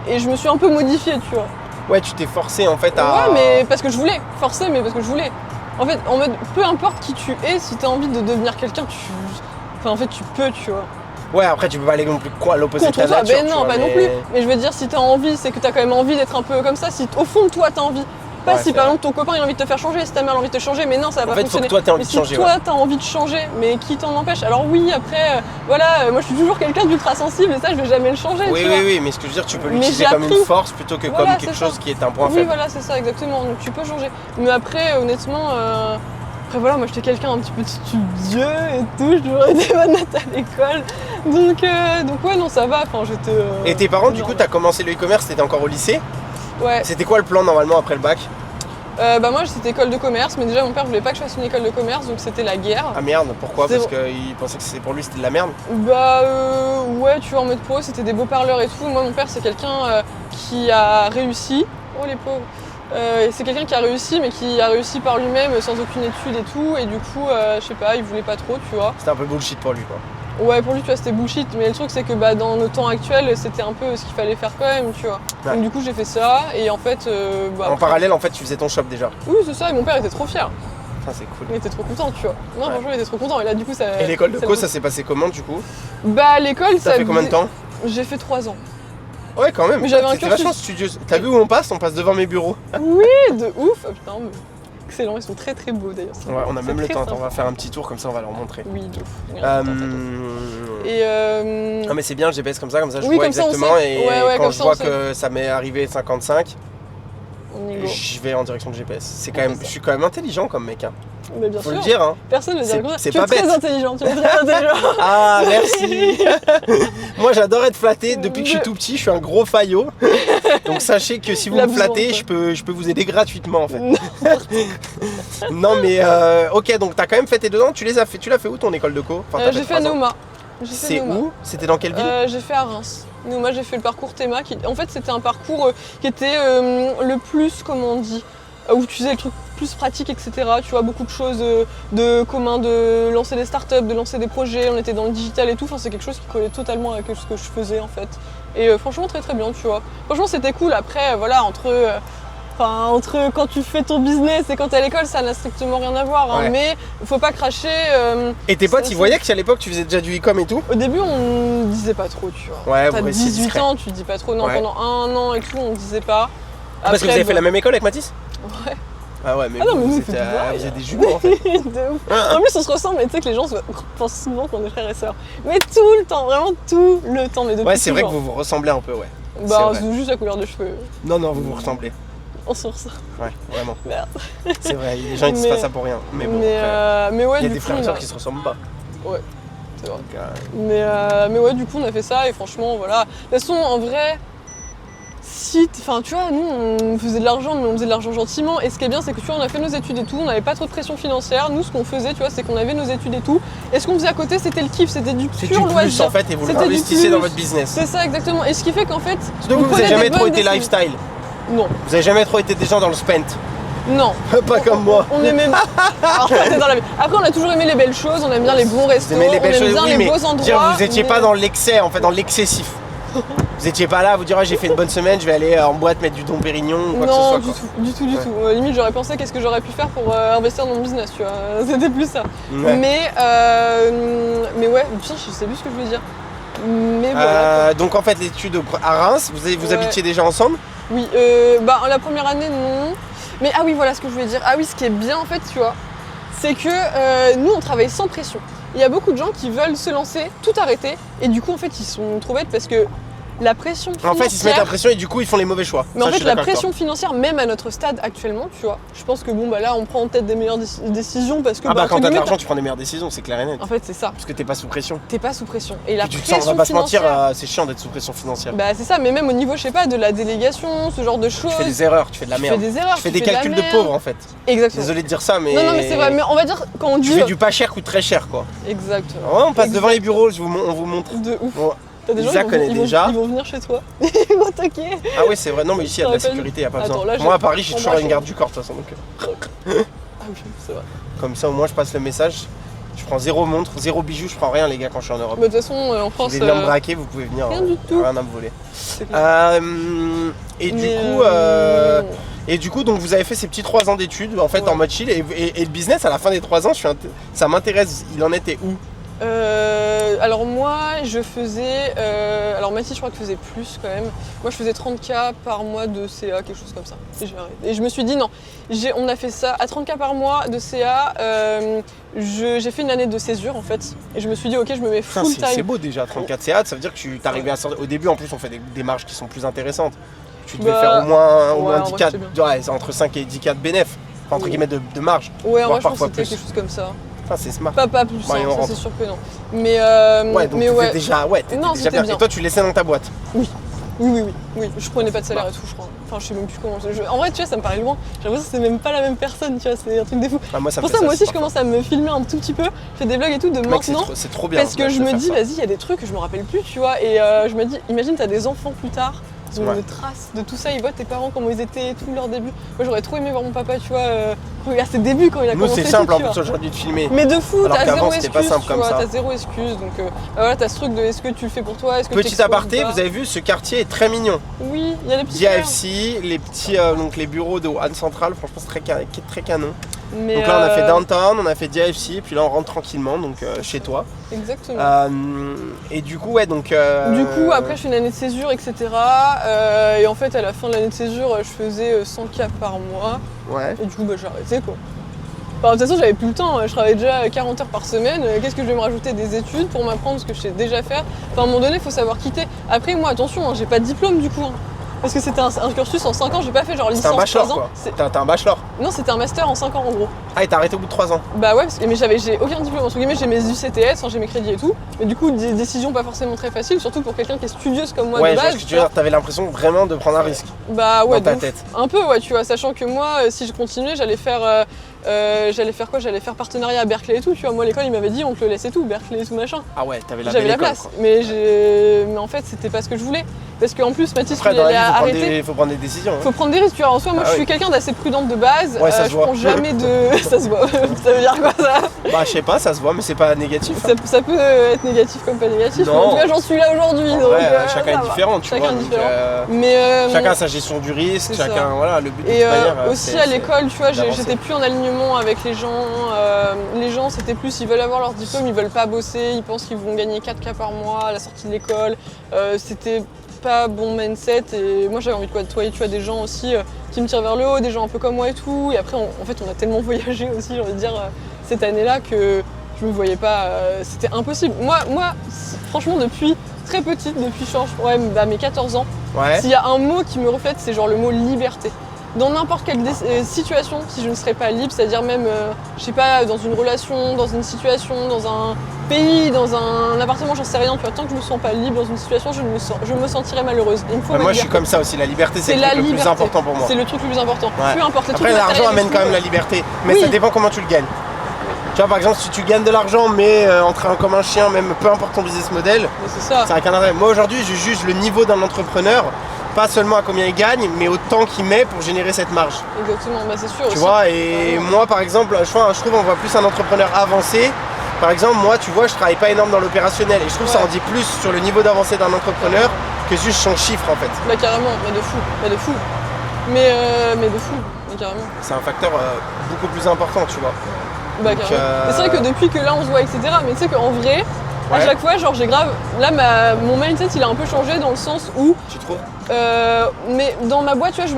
et je me suis un peu modifiée tu vois. Ouais tu t'es forcé en fait à... Ouais mais parce que je voulais, forcé mais parce que je voulais. En fait, en mode, peu importe qui tu es, si t'as envie de devenir quelqu'un, tu peux, tu vois. Ouais, après tu peux pas aller non plus à l'opposé de ta nature. Ben non, pas non plus. Mais je veux dire, si t'as envie, c'est que t'as quand même envie d'être un peu comme ça. Si au fond de toi t'as envie. Pas si par exemple ton copain il a envie de te faire changer, si ta mère a envie de te changer, mais non, ça va pas fonctionner. En fait, faut que toi t'aies envie de changer. Toi t'as envie de changer, mais qui t'en empêche? Alors oui, après, voilà, moi je suis toujours quelqu'un d'ultra sensible et ça je vais jamais le changer. Oui, mais ce que je veux dire, tu peux l'utiliser comme une force plutôt que comme quelque chose qui est un point faible. Oui, voilà, c'est ça, exactement. Donc tu peux changer. Mais après, honnêtement. Après voilà, moi j'étais quelqu'un un petit peu studieux et tout, je devrais des bonnes notes à l'école. Donc ouais, non, ça va, enfin j'étais... Et tes parents, du coup, t'as commencé le e-commerce, t'étais encore au lycée? Ouais. C'était quoi le plan normalement après le bac? Bah moi c'était école de commerce, mais déjà mon père voulait pas que je fasse une école de commerce, donc c'était la guerre. Ah merde, pourquoi? Parce qu'il pensait que pour lui c'était de la merde? Bah ouais, tu vois, en mode pro, c'était des beaux parleurs et tout. Moi mon père c'est quelqu'un qui a réussi. Oh les pauvres. C'est quelqu'un qui a réussi, mais qui a réussi par lui-même sans aucune étude et tout, et du coup, je sais pas, il voulait pas trop, tu vois. C'était un peu bullshit pour lui, quoi. Ouais, pour lui, tu vois, c'était bullshit. Mais le truc, c'est que dans nos temps actuels, c'était un peu ce qu'il fallait faire quand même, tu vois. Ouais. Donc du coup, j'ai fait ça. Et en fait... En après- parallèle, en fait, tu faisais ton shop déjà. Oui, c'est ça. Et mon père était trop fier. Ça, c'est cool. Il était trop content, tu vois. Non, Ouais. franchement, il était trop content. Et là, du coup, ça... Et l'école de co, ça s'est passé comment, du coup? Bah, l'école, ça... Ça fait combien de temps? J'ai fait 3 ans. Ouais, quand même. Mais j'avais un C'était cursus. vachement studieuse. T'as vu où on passe? On passe devant mes bureaux. Oui, de ouf. Ah, putain, mais... excellent. Ils sont très très beaux, d'ailleurs. Ouais, on a C'est même le très temps. sympa. Attends, on va faire un petit tour, comme ça, on va leur montrer. Oui, de ouf. Regarde, attends. Et Ah mais c'est bien le GPS comme ça je Oui, vois comme ça, on exactement sait. et Ouais, quand comme je ça, vois on sait. que ça m'est arrivé 55, on y go. je vais en direction de GPS. C'est quand On même, fait ça. je suis quand même intelligent comme mec, hein. Mais bien Faut sûr. le dire, hein. Personne ne C'est- dirait comme ça. c'est Tu es pas très bête. intelligent. Tu es très intelligent. Ah merci. Moi j'adore être flatté, depuis que je suis tout petit je suis un gros faillot. Donc sachez que si vous Il a me flattez besoin, je peux vous aider gratuitement en fait. Non. Non mais ok, donc t'as quand même fait tes 2 ans, tu l'as fait où ton école de co? Enfin, t'as J'ai fait à 3 ans. Neuma. J'ai fait C'est Neuma. où? C'était dans quelle ville? J'ai fait à Reims. Neuma, j'ai fait le parcours Théma. En fait, c'était un parcours qui était le plus, comment on dit, où tu faisais le truc plus pratique, etc. Tu vois, beaucoup de choses de commun, de lancer des startups, de lancer des projets. On était dans le digital et tout. Enfin, c'est quelque chose qui collait totalement avec ce que je faisais en fait. Et franchement, très très bien, tu vois. Franchement, c'était cool. Après, voilà, entre quand tu fais ton business et quand t'es à l'école, ça n'a strictement rien à voir. Hein. Ouais. Mais faut pas cracher. Et tes potes ça, ils voyaient qu'à l'époque tu faisais déjà du e-com et tout? Au début, on disait pas trop, tu vois. Ouais, T'as vous restiez 18 discret. ans, tu dis pas trop. Non, Ouais. pendant 1 an et tout, on disait pas. Parce que vous avez fait la même école avec Mathis? Ouais. Ah ouais, mais Ah non, mais vous nous, êtes, c'est pareil. vous êtes des jumeaux en fait. De ouf. En plus, on se ressemble, mais tu sais que les gens pensent souvent qu'on est frères et sœurs. Mais tout le temps, vraiment tout le temps. Mais depuis Ouais, c'est vrai que toujours. vous vous ressemblez un peu, ouais. Bah, c'est vrai. c'est juste la couleur des cheveux. Non, non, vous vous ressemblez. On se ressemble. Ouais, vraiment. Merde. C'est vrai, il y a des gens qui disent Mais- pas ça pour rien. Mais bon, Mais, après, mais ouais, il y a du des coup, frères et on sœurs a- qui se ressemblent pas. Ouais, c'est vrai. Donc, Mais ouais, du coup, on a fait ça et franchement, voilà. De toute façon, en vrai, enfin, tu vois, nous, on faisait de l'argent, mais on faisait de l'argent gentiment. Et ce qui est bien, c'est que tu vois, on a fait nos études et tout, on n'avait pas trop de pression financière. Nous, ce qu'on faisait, tu vois, c'est qu'on avait nos études et tout. Et ce qu'on faisait à côté, c'était le kiff, c'était du c'est pur du plus loisir. en fait et vous C'était du l'investissez plus. dans votre business. C'est ça, exactement. Et ce qui fait qu'en fait. Surtout on que vous prenait avez jamais des trop bonnes été décisions. lifestyle. Non, Vous avez jamais trop été des gens dans le spent. non. Pas comme moi. On aimait. Alors, t'es dans la vie. Après, on a toujours aimé les belles choses, on aime bien les bons restos, Vous aimez les belles on aime choses, bien oui, les mais beaux endroits. dire, vous étiez mais- pas dans l'excès, en fait, dans l'excessif. Vous étiez pas là à vous dire, ah, j'ai fait une bonne semaine, je vais aller en boîte mettre du Dom Pérignon ou quoi Non, que ce soit. du tout. Limite, j'aurais pensé qu'est-ce que j'aurais pu faire pour investir dans mon business, tu vois. C'était plus ça. Quoi. Ouais. Mais ouais, putain, je sais plus ce que je veux dire. Mais voilà. Donc en fait, l'étude à Reims, vous Ouais. habitiez déjà ensemble? Oui, bah la première année, non. Mais ah oui, voilà ce que je voulais dire. Ah oui, ce qui est bien en fait, tu vois, c'est que nous, on travaille sans pression. Il y a beaucoup de gens qui veulent se lancer, tout arrêter, et du coup, en fait, ils sont trop bêtes parce que la pression financière... En fait, ils se mettent la pression et du coup, ils font les mauvais choix. Mais Ça, en je fait, suis la d'accord avec pression financière, même à notre stade actuellement, tu vois, je pense que bon, bah là, on prend peut-être des meilleures décisions parce que. toi. Ah bah entre quand t'as de guillemets, l'argent, tu prends des meilleures décisions, c'est clair et net. En fait, c'est ça. Parce que t'es pas sous pression. T'es pas sous pression. Et la Puis tu te pression sens, on va pas se mentir, financière, c'est chiant d'être sous pression financière. bah c'est ça. Mais même au niveau, je sais pas, de la délégation, ce genre de choses. Tu fais des erreurs, tu fais de la tu merde. fais des erreurs. Tu fais tu des de la calculs de merde. pauvres en fait. Exactement. Désolé de dire ça, mais. Non, mais c'est vrai. Mais on va dire quand on Tu dit. fais du pas cher coûte très cher quoi. Exactement. Ouais, on passe devant les bureaux, on vous montre. De ouf. Bon, T'as des gens Lisa ils vont, connaît ils vont- déjà. Ils vont venir chez toi. Ils vont toquer. Ah oui, c'est vrai. Non, mais ici, il y a de la Ça rappelle- sécurité, il n'y a pas Attends, besoin. là, Moi, j'ai- à Paris, j'ai on toujours marche. une garde du corps, de toute façon. Donc, Ah oui, c'est vrai. comme ça, au moins, je passe le message. Je prends 0 montre, 0 bijoux, je prends rien, les gars, quand je suis en Europe. Mais de toute façon, en Vous France. voulez venir me braquer, vous pouvez venir. rien du tout. Rien à me voler. c'est clair. Et du Mais, coup, et du coup, donc vous avez fait ces petits 3 ans d'études en fait Ouais. en mode chill et le business à la fin des 3 ans, ça m'intéresse. Il en était où? Alors moi je faisais, alors Mathis je crois qu'il faisait plus quand même, moi je faisais 30K par mois de CA, quelque chose comme ça, et j'ai arrêté. Et je me suis dit non, on a fait ça à 30K par mois de CA, j'ai fait une année de césure en fait, et je me suis dit ok je me mets Putain, full c'est time. beau déjà, 34 CA, ça veut dire que tu t'arrivais à sortir. Au début en plus on fait des marges qui sont plus intéressantes. Tu devais Bah, faire au moins ouais, en 10 vrai, 4, c'était ouais, c'est entre 5 et 10 4 bénéf, enfin, entre Oui. guillemets de marge. Ouais en voire vrai je pense que parfois c'était plus. quelque chose comme ça, Enfin, c'est smart. pas plus, Ouais, hein, on ça rentre. c'est sûr que non. Mais, Ouais, donc mais tu ouais. fais déjà, ouais, t'étais Non, déjà c'était bien. bien. Et toi tu laissais dans ta boîte. Oui, je prenais pas de salaire et tout, je crois. Enfin, je sais même plus comment. En vrai, tu vois, ça me paraît loin. J'ai l'impression que c'est même pas la même personne, tu vois, c'est un truc de fou. Ah, moi ça Pour me fait ça, moi aussi, c'est je commence à me filmer un tout petit peu. Je fais des vlogs et tout de Mec, maintenant. c'est trop bien. Parce que je de me faire dis, ça. vas-y, il y a des trucs que je me rappelle plus, tu vois. Et je me dis, imagine, t'as des enfants plus tard. ils ont des traces de tout ça, ils voient tes parents, comment ils étaient, tout leur début. Moi j'aurais trop aimé voir mon papa, tu vois, à ses débuts quand il a commencé. Nous c'est simple en plus aujourd'hui de filmer. Mais de fou, alors t'as zéro excuse, pas simple comme ça. T'as zéro excuse, donc voilà, t'as ce truc de est-ce que tu le fais pour toi, est-ce que petit aparté, vous avez vu, ce quartier est très mignon. Oui, il y a les petits DFC, les petits, donc les bureaux de One Central, franchement c'est très canon. Mais donc là on a fait Downtown, on a fait DFC, puis là on rentre tranquillement donc chez toi. Exactement. Et du coup ouais donc. Du coup après je fais une année de césure etc. Et en fait à la fin de l'année de césure je faisais 100K par mois. Ouais. Et du coup bah j'ai arrêté quoi. Enfin, de toute façon j'avais plus le temps, je travaillais déjà 40 heures par semaine, qu'est-ce que je vais me rajouter des études pour m'apprendre ce que je sais déjà faire. Enfin à un moment donné il faut savoir quitter. Après moi attention, j'ai pas de diplôme du coup. Parce que c'était un cursus en 5 ans, j'ai pas fait genre licence. C'était un bachelor quoi. T'as un bachelor? Non, c'était un master en 5 ans en gros. Ah et t'as arrêté au bout de 3 ans? Bah ouais, mais j'ai aucun diplôme, entre guillemets, j'ai mes UCTS, j'ai mes crédits et tout. Mais du coup, des décisions pas forcément très faciles, surtout pour quelqu'un qui est studieuse comme moi de base. Ouais, tu vois, t'avais l'impression vraiment de prendre un risque. Bah ouais, dans ta tête. Un peu ouais, tu vois, sachant que moi, si je continuais, j'allais faire quoi? J'allais faire partenariat à Berkeley et tout, tu vois. Moi, l'école, il m'avait dit, on te le laisse et tout, Berkeley et tout machin. Ah ouais, t'avais la J'avais belle la école, place, quoi. mais en fait, c'était pas ce que je voulais. Parce qu'en plus, Mathis, après, il allait arrêter. Il faut prendre des décisions. Faut prendre des risques, tu vois. En soi, moi, je suis quelqu'un d'assez prudente de base. Ouais, ça se je voit. prends jamais de. Ça se voit. Ça veut dire quoi ça? Bah, je sais pas, ça se voit, mais c'est pas négatif. Ça peut être négatif comme pas négatif. Non. Mais en tout cas, j'en suis là aujourd'hui. En donc, vrai, chacun est différent, tu vois. Chacun a sa gestion du risque, chacun, voilà, le but de toute manière. Et aussi à l'école, tu vois, j'étais plus en alignement avec les gens. Les gens, c'était plus, ils veulent avoir leur diplôme, ils veulent pas bosser, ils pensent qu'ils vont gagner 4K par mois à la sortie de l'école. C'était pas bon mindset et moi j'avais envie de côtoyer, tu vois, des gens aussi qui me tirent vers le haut, des gens un peu comme moi et tout. Et après, en fait, on a tellement voyagé aussi, j'ai envie de dire, cette année-là que je me voyais pas, c'était impossible. Moi, franchement, depuis très petite, depuis mes 14 ans, s'il y a un mot qui me reflète, c'est genre le mot liberté. Dans n'importe quelle situation, si je ne serais pas libre, c'est-à-dire même, je sais pas, dans une relation, dans une situation, dans un pays, dans un appartement, j'en sais rien, tu vois, tant que je me sens pas libre dans une situation, je me sentirais malheureuse. Il me faut moi je suis comme ça aussi, la liberté c'est le truc le plus important pour moi. C'est le truc le plus important, peu importe. Après l'argent amène quand même la liberté, mais ça dépend comment tu le gagnes. Tu vois par exemple si tu gagnes de l'argent mais en travaillant comme un chien, même peu importe ton business model, ça n'a qu'un intérêt. Moi aujourd'hui je juge le niveau d'un entrepreneur pas seulement à combien il gagne, mais au temps qu'il met pour générer cette marge. Exactement, bah c'est sûr. Tu vois, et moi par exemple, je trouve on voit plus un entrepreneur avancé. Par exemple, moi tu vois, je travaille pas énorme dans l'opérationnel et je trouve que ça en dit plus sur le niveau d'avancée d'un entrepreneur que juste son chiffre en fait. Bah carrément, de fou. Mais de fou, carrément. C'est un facteur beaucoup plus important, tu vois. Bah carrément. C'est vrai que depuis que là on se voit, etc. Mais tu sais qu'en vrai, à chaque fois, genre j'ai grave. Là, mon mindset il a un peu changé dans le sens où. Tu trouves? Mais dans ma boîte, tu vois,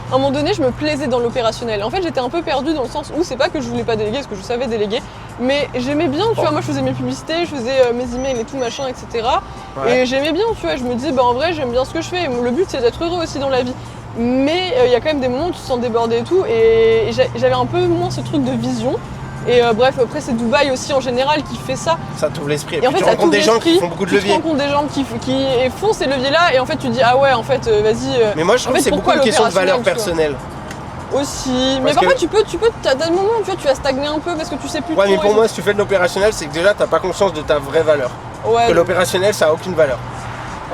à un moment donné, je me plaisais dans l'opérationnel. En fait, j'étais un peu perdue dans le sens où c'est pas que je voulais pas déléguer, parce que je savais déléguer, mais j'aimais bien, tu vois, moi je faisais mes publicités, je faisais mes emails et tout machin, etc. Et j'aimais bien, tu vois, je me disais, bah en vrai, j'aime bien ce que je fais. Et le but, c'est d'être heureux aussi dans la vie. Mais il y a quand même des moments où tu te sens débordé et tout, et j'avais un peu moins ce truc de vision. Et bref, après c'est Dubaï aussi en général qui fait ça. Ça t'ouvre l'esprit. Et en fait, tu rencontres des gens qui font beaucoup de leviers. Tu rencontres des gens qui font ces leviers-là et en fait tu dis ah ouais en fait vas-y. Mais moi je trouve que c'est beaucoup une question de valeur personnelle. Aussi. Mais parfois t'as des moments où tu vas stagner un peu parce que tu sais plus trop. Ouais mais pour moi si tu fais de l'opérationnel c'est que déjà t'as pas conscience de ta vraie valeur. Ouais. Que l'opérationnel ça a aucune valeur.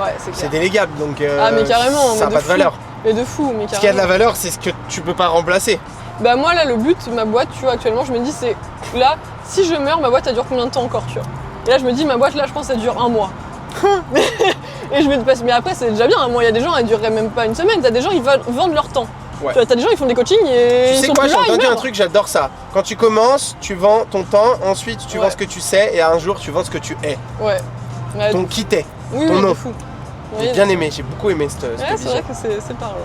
Ouais c'est clair. C'est délégable donc ah mais carrément, ça n'a pas de valeur. Mais de fou, mais carrément. Ce qui a de la valeur c'est ce que tu peux pas remplacer. Bah moi là le but, ma boîte tu vois actuellement je me dis c'est là si je meurs ma boîte elle dure combien de temps encore tu vois. Et là je me dis ma boîte là je pense ça dure 1 mois. Et je me dis mais après c'est déjà bien un mois, il y a des gens elle durerait même pas une semaine, t'as des gens ils vendent leur temps. Ouais. Tu vois, t'as des gens ils font des coachings et tu sais quoi, j'ai entendu un truc, j'adore ça. Quand tu commences, tu vends ton temps, ensuite tu vends ce que tu sais et un jour tu vends ce que tu es. Ouais. Ton qui t'es, ton nom. Fou. J'ai bien aimé, j'ai beaucoup aimé cette vision. C'est vrai que c'est parlant.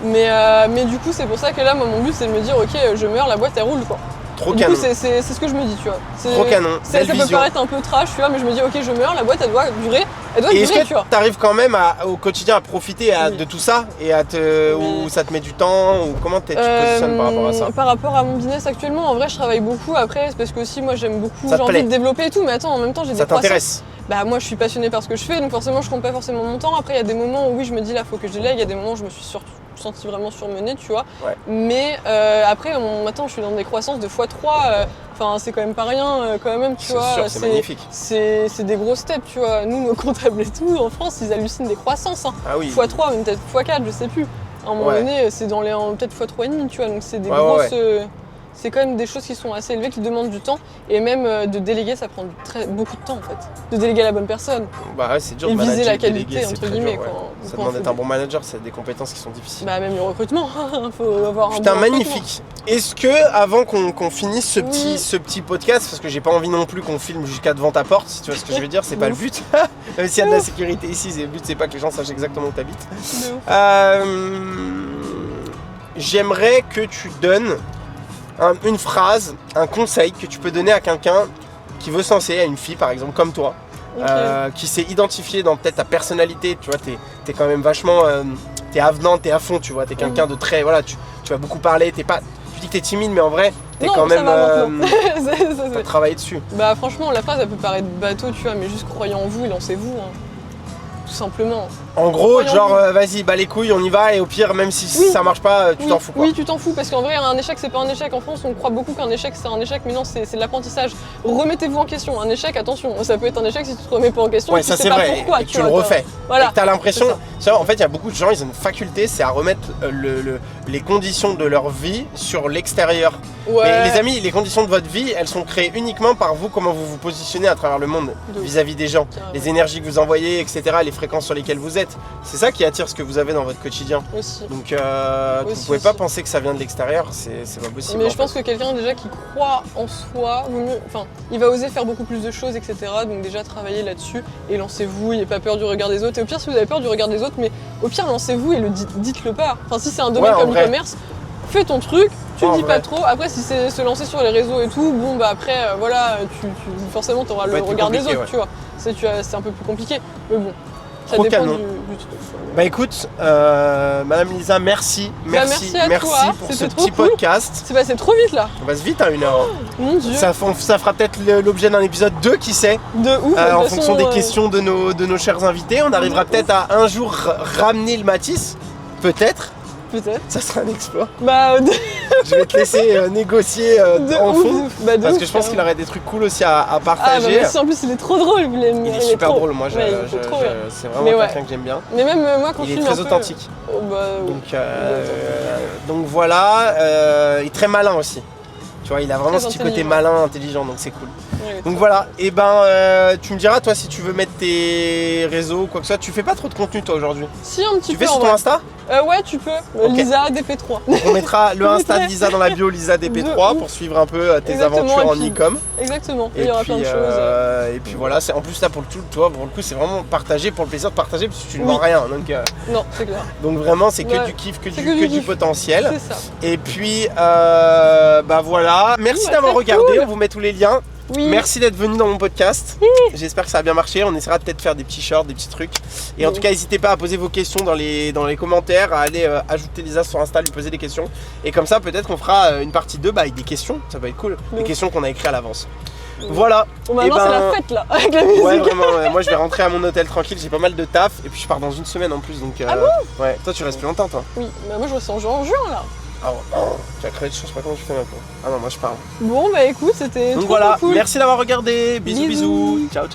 Mais du coup c'est pour ça que là moi, mon but c'est de me dire ok je meurs, la boîte elle roule quoi. Trop canon. Du coup c'est ce que je me dis tu vois. Trop canon, ça peut paraître un peu trash tu vois mais je me dis ok je meurs, la boîte elle doit durer. Et est-ce que tu arrives quand même au quotidien à profiter de tout ça et ou ça te met du temps ou comment tu te positionnes par rapport à ça? Par rapport à mon business actuellement en vrai je travaille beaucoup après c'est parce que aussi moi j'aime beaucoup, j'ai envie de développer et tout mais attends en même temps j'ai des croissances. Ça t'intéresse? Bah moi je suis passionnée par ce que je fais donc forcément je compte pas forcément mon temps. Après il y a des moments où oui je me dis là faut que je délègue, il y a des moments où je me suis senti vraiment surmenée, tu vois. Ouais. Mais après, maintenant, je suis dans des croissances de x3. Enfin, c'est quand même pas rien, quand même, tu vois. Sûr, c'est magnifique. C'est des gros steps, tu vois. Nous, nos comptables et tout, en France, ils hallucinent des croissances. Hein. Ah oui. x3, même peut-être x4, je sais plus. À un moment donné, c'est dans les peut-être x3,5, tu vois. Donc, c'est des grosses. C'est quand même des choses qui sont assez élevées, qui demandent du temps. Et même de déléguer, ça prend beaucoup de temps en fait. De déléguer à la bonne personne. Bah ouais, c'est dur de manager, viser la qualité, déléguer, entre guillemets. dur, ça demande d'être un bon manager, c'est des compétences qui sont difficiles. Bah même le recrutement, faut avoir un Putain, bon magnifique. Est-ce que, avant qu'on finisse ce petit podcast, parce que j'ai pas envie non plus qu'on filme jusqu'à devant ta porte, si tu vois ce que je veux dire, c'est pas le but. Même s'il y a de la sécurité ici, le but c'est pas que les gens sachent exactement où t'habites. J'aimerais que tu donnes une phrase, un conseil que tu peux donner à quelqu'un qui veut se lancer, à une fille par exemple comme toi, qui s'est identifiée dans peut-être ta personnalité, tu vois, t'es quand même vachement, t'es avenant, t'es à fond, tu vois, t'es quelqu'un de très, voilà, tu vas beaucoup parler, tu dis que t'es timide mais en vrai t'es quand même, t'as travaillé dessus. Bah franchement la phrase elle peut paraître bateau, tu vois, mais juste croyez en vous et lancez-vous, hein. Tout simplement. En gros, genre, vas-y, bats les couilles, on y va, et au pire, même si ça marche pas, tu t'en fous quoi. Oui, tu t'en fous, parce qu'en vrai, un échec, c'est pas un échec. En France, on croit beaucoup qu'un échec, c'est un échec, mais non, c'est de l'apprentissage. Remettez-vous en question. Un échec, attention, ça peut être un échec si tu te remets pas en question. Ouais, ça c'est vrai, pourquoi, et tu le refais. Voilà. Et que t'as l'impression, en fait, il y a beaucoup de gens, ils ont une faculté, c'est à remettre les conditions de leur vie sur l'extérieur. Ouais. Mais les amis, les conditions de votre vie, elles sont créées uniquement par vous, comment vous vous positionnez à travers le monde, vis-à-vis des gens, les énergies que vous envoyez, etc., les fréquences sur lesquelles vous êtes. C'est ça qui attire ce que vous avez dans votre quotidien. Aussi. Donc vous pouvez pas penser que ça vient de l'extérieur, c'est pas possible. Mais je pense que quelqu'un déjà qui croit en soi, il va oser faire beaucoup plus de choses, etc. Donc déjà travaillez là-dessus et lancez-vous, n'ayez pas peur du regard des autres. Et au pire, si vous avez peur du regard des autres, mais au pire lancez-vous et dites-le pas. Enfin si c'est un domaine comme l'e-commerce, fais ton truc, tu le dis pas trop. Après si c'est se lancer sur les réseaux et tout, bon bah après voilà, forcément tu auras le regard des autres, tu vois. C'est un peu plus compliqué, mais bon. Ça dépend du truc. Bah écoute, Madame Lisa, merci pour ce petit podcast. C'est passé trop vite là. On passe vite à 1 heure. Mon Dieu. Ça fera peut-être l'objet d'un épisode 2, qui sait. De ouf. En fonction des questions de nos chers invités. On arrivera peut-être à un jour ramener le Matisse. Peut-être. Ça sera un exploit. Bah, je vais te laisser négocier en fond. Parce que je pense qu'il aurait des trucs cool aussi à partager. Ah bah merci, en plus il est trop drôle. Il est super drôle, moi c'est vraiment quelqu'un que j'aime bien. Mais même moi quand il est très authentique. Bah, donc voilà, il est très malin aussi. Tu vois, il a vraiment ce petit côté malin, intelligent, donc c'est cool. Ouais, donc voilà, et tu me diras toi si tu veux mettre tes réseaux, quoi que ce soit. Tu fais pas trop de contenu toi aujourd'hui? Si, un petit peu. Tu fais sur ton Insta? Ouais, tu peux. Lisa DP3. On mettra le Insta de Lisa dans la bio, Lisa DP3, pour suivre un peu tes aventures en e-com. Exactement, il y aura plein de choses. Et puis voilà, en plus là pour le coup, c'est vraiment partagé pour le plaisir de partager, parce que tu ne vends rien. Donc, non, c'est clair. Donc vraiment, c'est que du kiff, que du potentiel. C'est ça. Et puis, voilà. Merci d'avoir regardé, on vous met tous les liens. Oui. Merci d'être venu dans mon podcast. J'espère que ça a bien marché. On essaiera peut-être de faire des petits shorts, des petits trucs. Et en tout cas, n'hésitez pas à poser vos questions dans les commentaires, à aller ajouter Lisa sur Insta, lui poser des questions. Et comme ça, peut-être qu'on fera une partie 2 avec des questions. Ça va être cool. Des questions qu'on a écrites à l'avance. Voilà. Bon, maintenant, c'est la fête là, avec la musique. Ouais, vraiment. Moi, je vais rentrer à mon hôtel tranquille. J'ai pas mal de taf. Et puis, je pars dans 1 semaine en plus. Donc, ah bon? Ouais. Toi, tu restes plus longtemps, toi? Oui. Bah, moi, je reste en juin là. Tu as créé de choses, je sais pas comment tu fais maintenant. Ah non, moi je parle. Bon bah écoute, c'était donc trop voilà, cool. Merci d'avoir regardé. Bisous. Ciao.